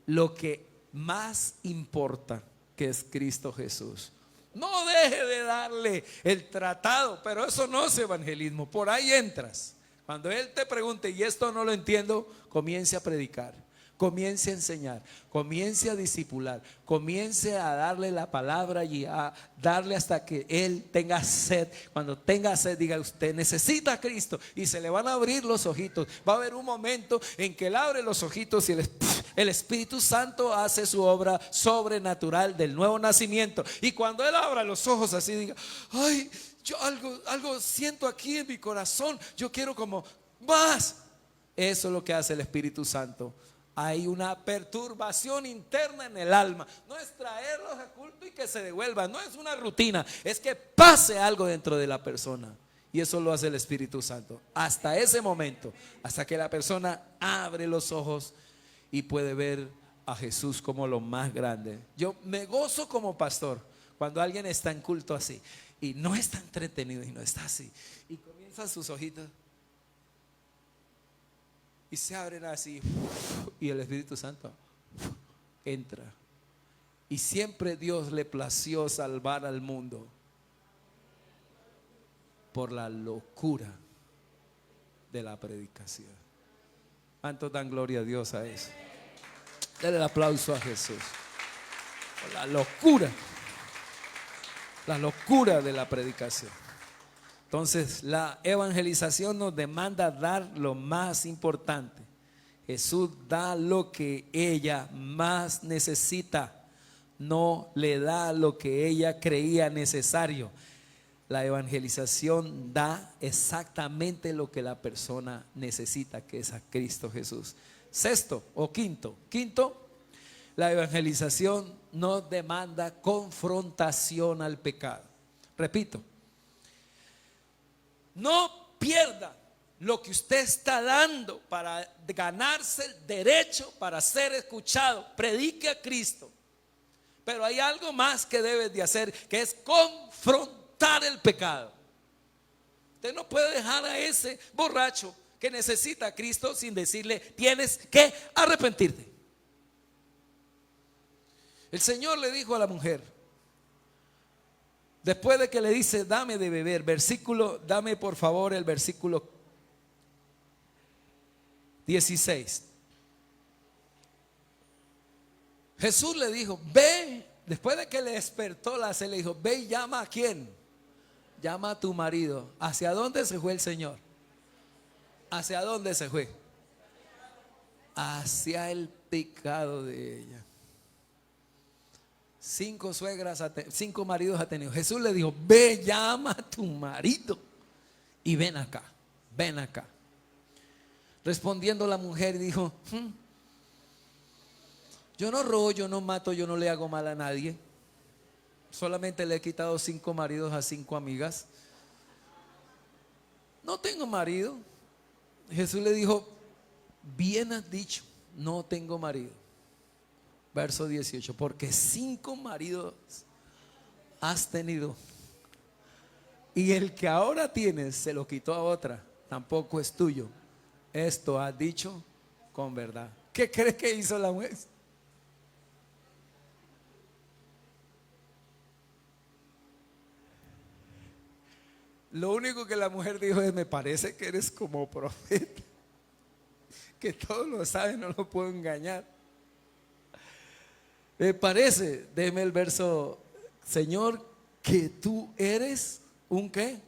Lo que más importa, que es Cristo Jesús. No deje de darle el tratado, pero eso no es evangelismo. Por ahí entras. Cuando Él te pregunte, y esto no lo entiendo, comience a predicar, comience a enseñar, comience a discipular, comience a darle la palabra y a darle hasta que Él tenga sed. Cuando tenga sed, diga: usted necesita a Cristo, y se le van a abrir los ojitos. Va a haber un momento en que Él abre los ojitos y el Espíritu Santo hace su obra sobrenatural del nuevo nacimiento. Y cuando Él abra los ojos así, diga: ay, yo algo siento aquí en mi corazón, yo quiero como más. Eso es lo que hace el Espíritu Santo. Hay una perturbación interna en el alma. No es traerlos a culto y que se devuelvan, no es una rutina, es que pase algo dentro de la persona. Y eso lo hace el Espíritu Santo. Hasta ese momento, hasta que la persona abre los ojos y puede ver a Jesús como lo más grande. Yo me gozo como pastor cuando alguien está en culto así y no está entretenido y no está así, y comienzan sus ojitos y se abren así, y el Espíritu Santo entra. Y siempre Dios le plació salvar al mundo por la locura de la predicación. ¿Cuántos dan gloria a Dios a eso? Dale el aplauso a Jesús por la locura de la predicación. Entonces, la evangelización nos demanda dar lo más importante. Jesús da lo que ella más necesita, no le da lo que ella creía necesario. La evangelización da exactamente lo que la persona necesita, que es a Cristo Jesús. Sexto o quinto, la evangelización no demanda confrontación al pecado. Repito, no pierda lo que usted está dando para ganarse el derecho para ser escuchado. Predique a Cristo, pero hay algo más que debes de hacer, que es confrontar el pecado. Usted no puede dejar a ese borracho que necesita a Cristo sin decirle: tienes que arrepentirte. El Señor le dijo a la mujer, después de que le dice: dame de beber, dame por favor el versículo 16. Jesús le dijo: ve, después de que le despertó la sed, le dijo: ve y llama. ¿A quién? Llama a tu marido. ¿Hacia dónde se fue el Señor? ¿Hacia dónde se fue? Hacia el pecado de ella. 5 maridos ha tenido. Jesús le dijo: ve, llama a tu marido y ven acá, ven acá. Respondiendo la mujer dijo: yo no robo, yo no mato, yo no le hago mal a nadie. Solamente le he quitado 5 maridos a 5 amigas. No tengo marido. Jesús le dijo: bien has dicho, no tengo marido. Verso 18, porque 5 maridos has tenido, y el que ahora tienes se lo quitó a otra, tampoco es tuyo. Esto has dicho con verdad. ¿Qué crees que hizo la mujer? Lo único que la mujer dijo es: me parece que eres como profeta, que todo lo sabe, no lo puedo engañar. Me parece, déjeme el verso, Señor, que tú eres un ¿qué?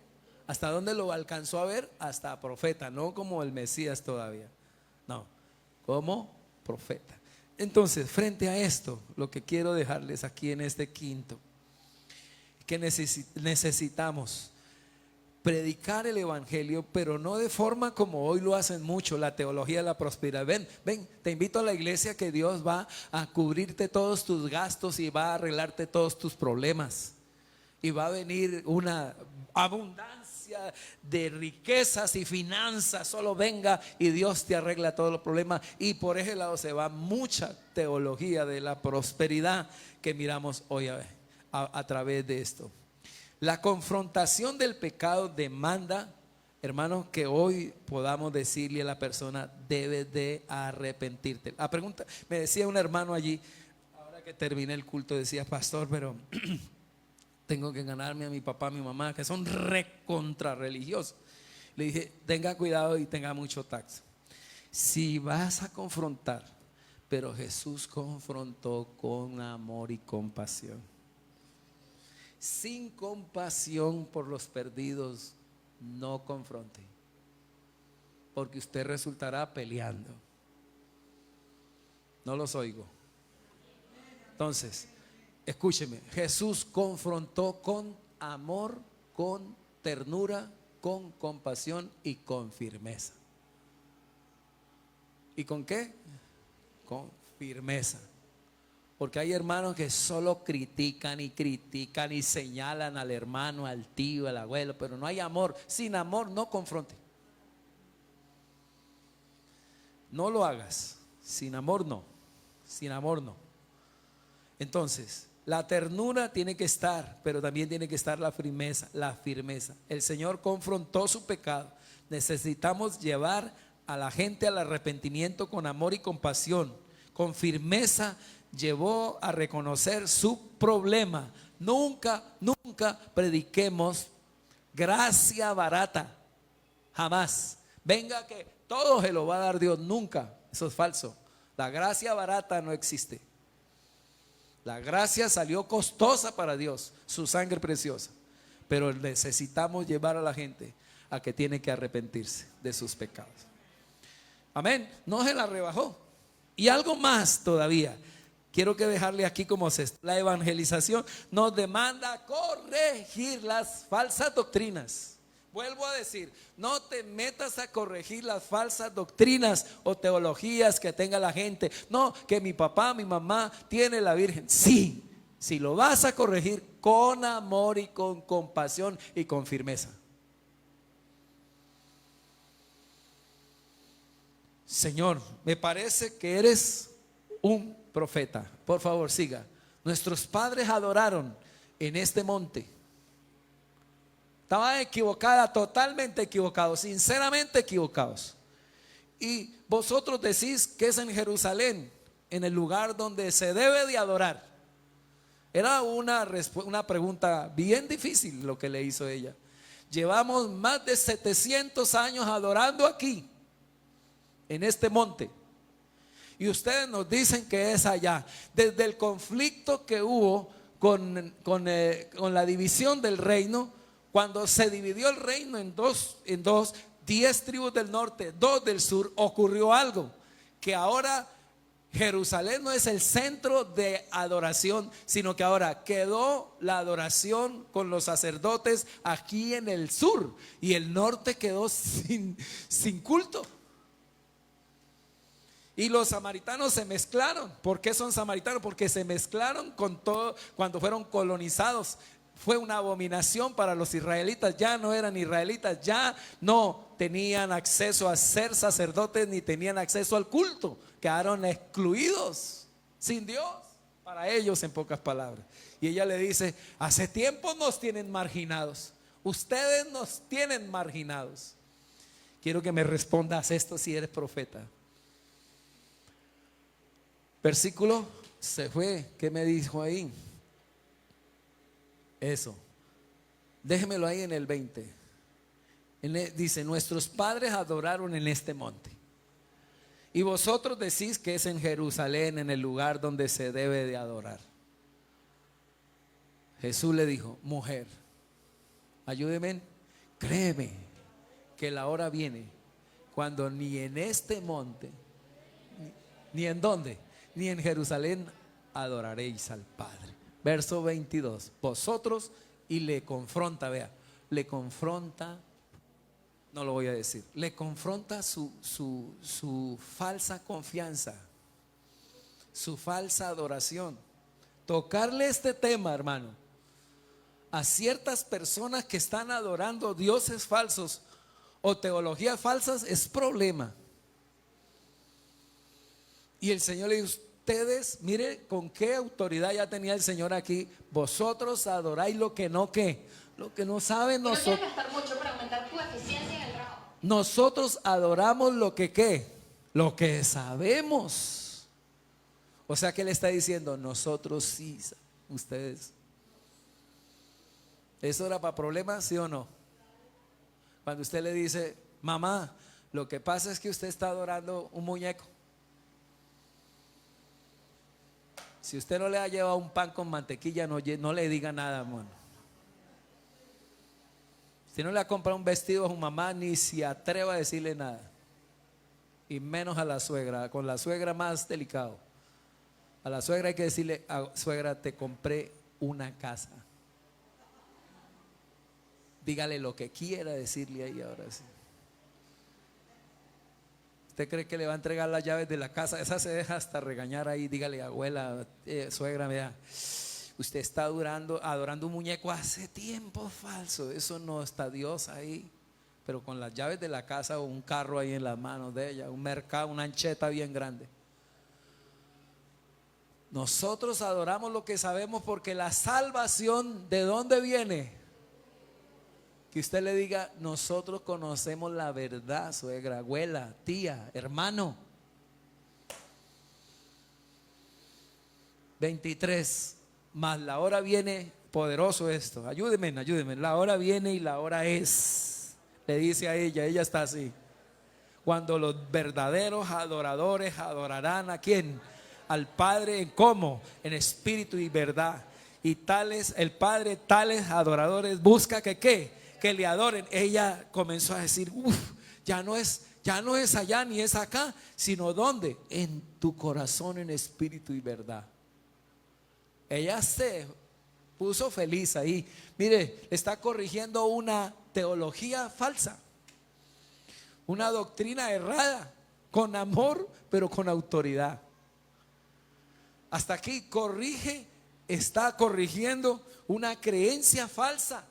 ¿Hasta dónde lo alcanzó a ver? Hasta profeta, no como el Mesías todavía, no, como profeta. Entonces, frente a esto, lo que quiero dejarles aquí en este quinto, que necesitamos predicar el evangelio, pero no de forma como hoy lo hacen mucho, la teología de la prosperidad. Ven, te invito a la iglesia, que Dios va a cubrirte todos tus gastos y va a arreglarte todos tus problemas. Y va a venir una abundancia de riquezas y finanzas. Solo venga y Dios te arregla todos los problemas. Y por ese lado se va mucha teología de la prosperidad que miramos hoy a través de esto. La confrontación del pecado demanda, hermanos, que hoy podamos decirle a la persona: debes de arrepentirte. La pregunta, me decía un hermano allí, ahora que terminé el culto, decía: pastor, pero tengo que ganarme a mi papá, a mi mamá, que son recontra religiosos. Le dije: tenga cuidado y tenga mucho tacto. Si vas a confrontar, pero Jesús confrontó con amor y compasión. Sin compasión por los perdidos, no confronte, porque usted resultará peleando. No los oigo. Entonces, escúcheme, Jesús confrontó con amor, con ternura, con compasión y con firmeza. ¿Y con qué? Con firmeza. Porque hay hermanos que solo critican y señalan al hermano, al tío, al abuelo, pero no hay amor. Sin amor no confronte. No lo hagas. Sin amor no. Sin amor no. Entonces, la ternura tiene que estar, pero también tiene que estar la firmeza, la firmeza. El Señor confrontó su pecado. Necesitamos llevar a la gente al arrepentimiento con amor y compasión, con firmeza. Llevó a reconocer su problema. Nunca prediquemos gracia barata. Jamás. Venga que todo se lo va a dar Dios. Nunca. Eso es falso. La gracia barata no existe. La gracia salió costosa para Dios, su sangre preciosa. Pero necesitamos llevar a la gente a que tiene que arrepentirse de sus pecados. Amén. No se la rebajó. Y algo más todavía. Quiero que dejarle aquí como la evangelización nos demanda corregir las falsas doctrinas. Vuelvo a decir, no te metas a corregir las falsas doctrinas o teologías que tenga la gente. No, que mi papá, mi mamá tiene la Virgen. Sí, si lo vas a corregir, con amor y con compasión y con firmeza. Señor, me parece que eres un profeta. Por favor, siga. Nuestros padres adoraron en este monte. Estaban equivocadas, totalmente equivocados, sinceramente equivocados. Y vosotros decís que es en Jerusalén, en el lugar donde se debe de adorar. Era una pregunta bien difícil lo que le hizo ella. Llevamos más de 700 años adorando aquí, en este monte. Y ustedes nos dicen que es allá. Desde el conflicto que hubo con la división del reino, cuando se dividió el reino en dos, 10 tribus del norte, 2 del sur, ocurrió algo. Que ahora Jerusalén no es el centro de adoración, sino que ahora quedó la adoración con los sacerdotes aquí en el sur. Y el norte quedó sin culto. Y los samaritanos se mezclaron. ¿Por qué son samaritanos? Porque se mezclaron con todo cuando fueron colonizados. Fue una abominación para los israelitas. Ya no eran israelitas, ya no tenían acceso a ser sacerdotes ni tenían acceso al culto. Quedaron excluidos, sin Dios, para ellos, en pocas palabras. Y ella le dice: hace tiempo nos tienen marginados. Ustedes nos tienen marginados. Quiero que me respondas esto si eres profeta. Versículo, se fue. ¿Qué me dijo ahí? Eso. Déjemelo ahí en el 20. Dice: nuestros padres adoraron en este monte. Y vosotros decís que es en Jerusalén, en el lugar donde se debe de adorar. Jesús le dijo: mujer, ayúdeme, créeme que la hora viene cuando ni en este monte, ni en dónde, ni en Jerusalén adoraréis al Padre. Verso 22. Vosotros, y le confronta, vea, le confronta, no lo voy a decir, le confronta su falsa confianza, su falsa adoración. Tocarle este tema, hermano, a ciertas personas que están adorando dioses falsos o teologías falsas es problema. Y el Señor le dice: ustedes, mire con qué autoridad ya tenía el Señor aquí. Vosotros adoráis lo que no, ¿qué? Lo que no saben nosotros. No quieres gastar mucho para aumentar tu eficiencia en el trabajo. Nosotros adoramos lo que, ¿qué? Lo que sabemos. O sea que le está diciendo: nosotros sí, ustedes. ¿Eso era para problemas, sí o no? Cuando usted le dice: mamá, lo que pasa es que usted está adorando un muñeco. Si usted no le ha llevado un pan con mantequilla, no le diga nada, hermano. Si no le ha comprado un vestido a su mamá, ni se atreva a decirle nada. Y menos a la suegra. Con la suegra más delicado. A la suegra hay que decirle: suegra, te compré una casa. Dígale lo que quiera decirle ahí ahora sí. ¿Usted cree que le va a entregar las llaves de la casa? Esa se deja hasta regañar ahí. Dígale: abuela, suegra, vea, usted está adorando un muñeco hace tiempo falso. Eso no está Dios ahí. Pero con las llaves de la casa o un carro ahí en las manos de ella, un mercado, una ancheta bien grande. Nosotros adoramos lo que sabemos, porque la salvación, ¿de dónde viene? Que usted le diga: nosotros conocemos la verdad, suegra, abuela, tía, hermano. 23. Mas la hora viene, poderoso esto. Ayúdenme. La hora viene y la hora es. Le dice a ella está así. Cuando los verdaderos adoradores adorarán ¿a quién? Al Padre. ¿En cómo? En espíritu y verdad. Y el Padre, tales adoradores busca que ¿qué? Que le adoren. Ella comenzó a decir: ya no es allá ni es acá, sino ¿dónde? En tu corazón, en espíritu y verdad. Ella se puso feliz ahí. Mire, está corrigiendo una teología falsa, una doctrina errada, con amor pero con autoridad. Hasta aquí está corrigiendo una creencia falsa.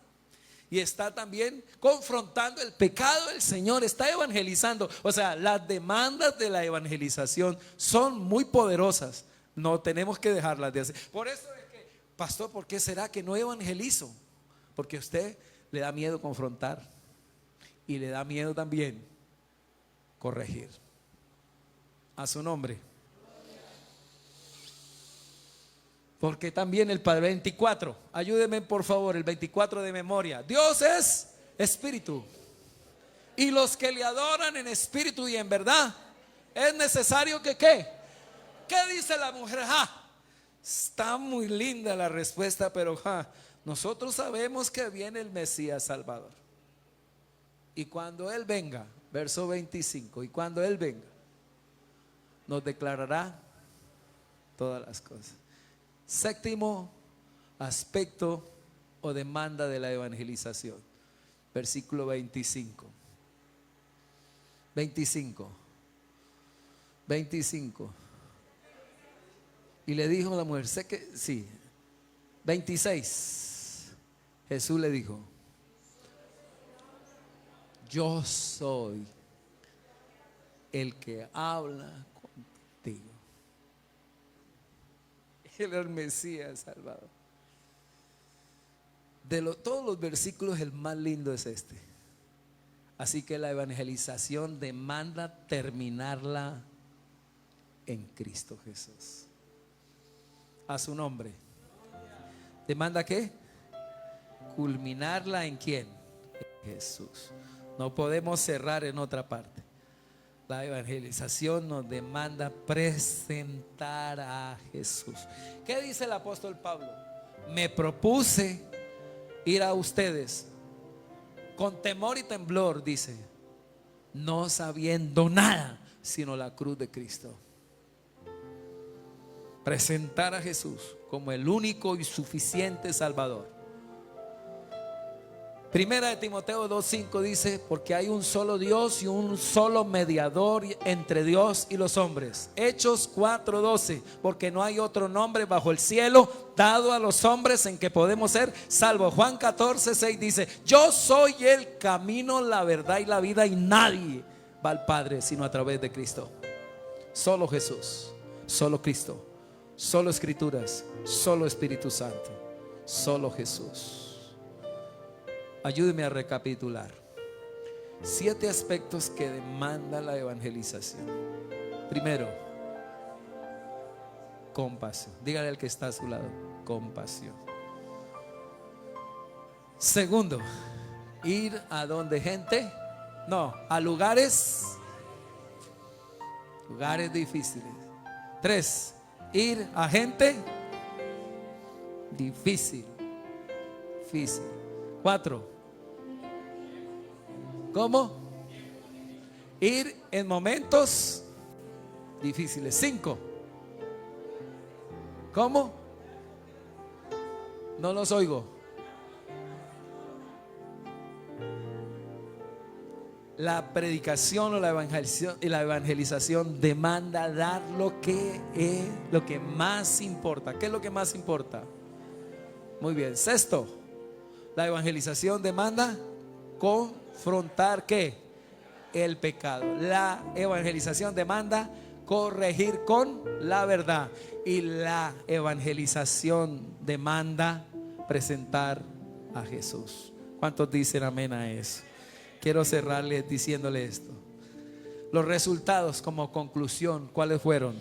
Y está también confrontando el pecado del Señor. Está evangelizando. O sea, las demandas de la evangelización son muy poderosas. No tenemos que dejarlas de hacer. Por eso es que, pastor, ¿por qué será que no evangelizo? Porque a usted le da miedo confrontar. Y le da miedo también corregir. A su nombre. Porque también el Padre, 24, ayúdenme por favor, el 24 de memoria. Dios es espíritu, y los que le adoran en espíritu y en verdad, es necesario que ¿qué? ¿Qué dice la mujer? Está muy linda la respuesta, pero nosotros sabemos que viene el Mesías Salvador. Y cuando Él venga, verso 25, y cuando Él venga, nos declarará todas las cosas. Séptimo aspecto o demanda de la evangelización, versículo 25. 25. Y le dijo a la mujer, sé que sí. 26. Jesús le dijo: yo soy el que habla contigo. Él es el Mesías Salvador. De todos los versículos, el más lindo es este. Así que la evangelización demanda terminarla en Cristo Jesús. A su nombre. ¿Demanda qué? Culminarla en ¿quién? En Jesús. No podemos cerrar en otra parte. La evangelización nos demanda presentar a Jesús. ¿Qué dice el apóstol Pablo? Me propuse ir a ustedes con temor y temblor, dice, no sabiendo nada sino la cruz de Cristo. Presentar a Jesús como el único y suficiente Salvador. Primera de Timoteo 2:5 dice: porque hay un solo Dios y un solo mediador entre Dios y los hombres. Hechos 4:12: porque no hay otro nombre bajo el cielo dado a los hombres en que podemos ser salvos. Juan 14:6 dice: yo soy el camino, la verdad y la vida, y nadie va al Padre sino a través de Cristo. Solo Jesús, solo Cristo, solo Escrituras, solo Espíritu Santo, solo Jesús. Ayúdeme a recapitular 7 aspectos que demanda la evangelización. Primero, compasión. Dígale al que está a su lado: compasión. Segundo, ir a donde gente, no, a lugares difíciles. 3, ir a gente difícil. 4, ¿cómo? Ir en momentos difíciles. 5, ¿cómo? No los oigo. La predicación o la evangelización demanda dar lo que más importa. ¿Qué es lo que más importa? Muy bien. Sexto, la evangelización demanda confrontar ¿qué? El pecado. La evangelización demanda corregir con la verdad. Y la evangelización demanda presentar a Jesús. ¿Cuántos dicen amén a eso? Quiero cerrarle diciéndole esto. Los resultados como conclusión, ¿cuáles fueron?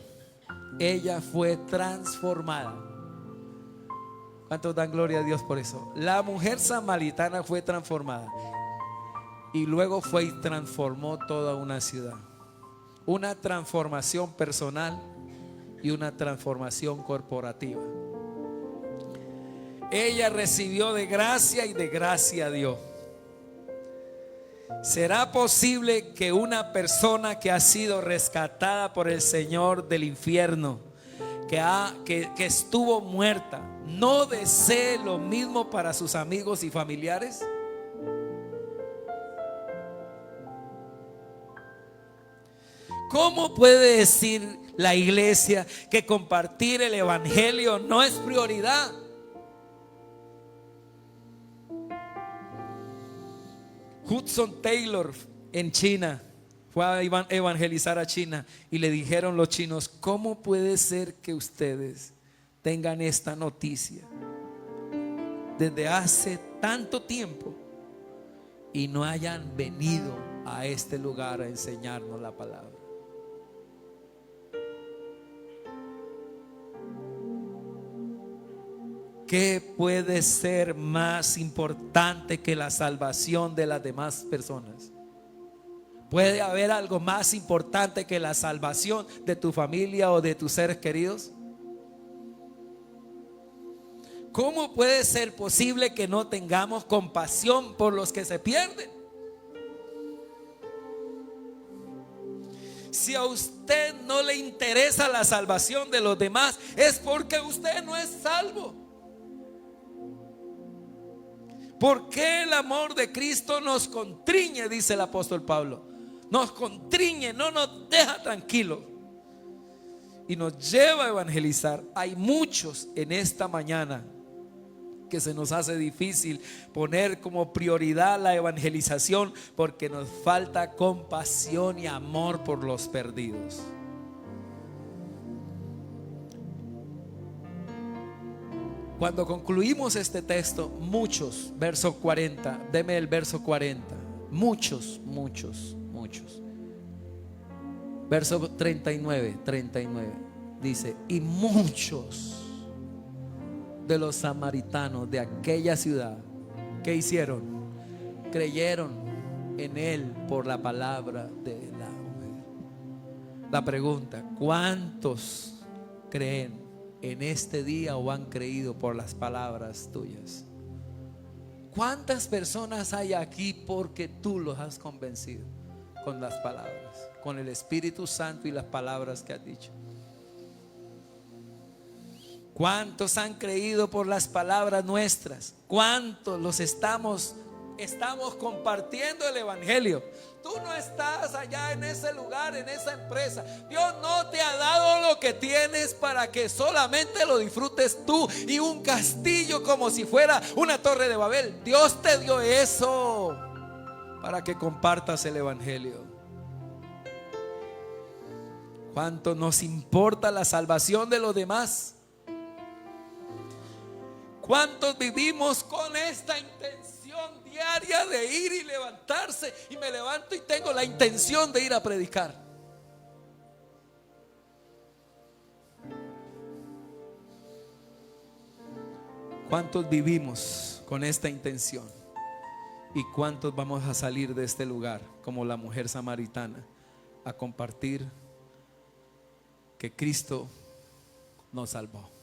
Ella fue transformada. ¿Cuántos dan gloria a Dios por eso? La mujer samaritana fue transformada. Y luego fue y transformó toda una ciudad. Una transformación personal y una transformación corporativa. Ella recibió de gracia y de gracia dio. ¿Será posible que una persona que ha sido rescatada por el Señor del infierno, que estuvo muerta, no desee lo mismo para sus amigos y familiares? ¿Cómo puede decir la iglesia que compartir el evangelio no es prioridad? Hudson Taylor en China fue a evangelizar a China y le dijeron los chinos: ¿cómo puede ser que ustedes tengan esta noticia desde hace tanto tiempo y no hayan venido a este lugar a enseñarnos la palabra? ¿Qué puede ser más importante que la salvación de las demás personas? ¿Puede haber algo más importante que la salvación de tu familia o de tus seres queridos? ¿Cómo puede ser posible que no tengamos compasión por los que se pierden? Si a usted no le interesa la salvación de los demás, es porque usted no es salvo. ¿Por qué el amor de Cristo nos constriñe? Dice el apóstol Pablo. Nos constriñe, no nos deja tranquilos y nos lleva a evangelizar. Hay muchos en esta mañana que se nos hace difícil poner como prioridad la evangelización porque nos falta compasión y amor por los perdidos. Cuando concluimos este texto, muchos, verso 40, deme el verso 40, muchos. Verso 39, dice: y muchos de los samaritanos de aquella ciudad, ¿qué hicieron? Creyeron en él por la palabra de la mujer. La pregunta: ¿cuántos creen en este día o han creído por las palabras tuyas? ¿Cuántas personas hay aquí porque tú los has convencido con las palabras, con el Espíritu Santo y las palabras que has dicho? ¿Cuántos han creído por las palabras nuestras? ¿Cuántos los estamos estamos compartiendo el evangelio. Tú no estás allá en ese lugar, en esa empresa. Dios no te ha dado lo que tienes para que solamente lo disfrutes tú y un castillo como si fuera una torre de Babel. Dios te dio eso para que compartas el evangelio. ¿Cuánto nos importa la salvación de los demás? ¿Cuántos vivimos con esta intención diaria de ir y levantarse? Y me levanto y tengo la intención de ir a predicar. ¿Cuántos vivimos con esta intención? ¿Y cuántos vamos a salir de este lugar como la mujer samaritana a compartir que Cristo nos salvó?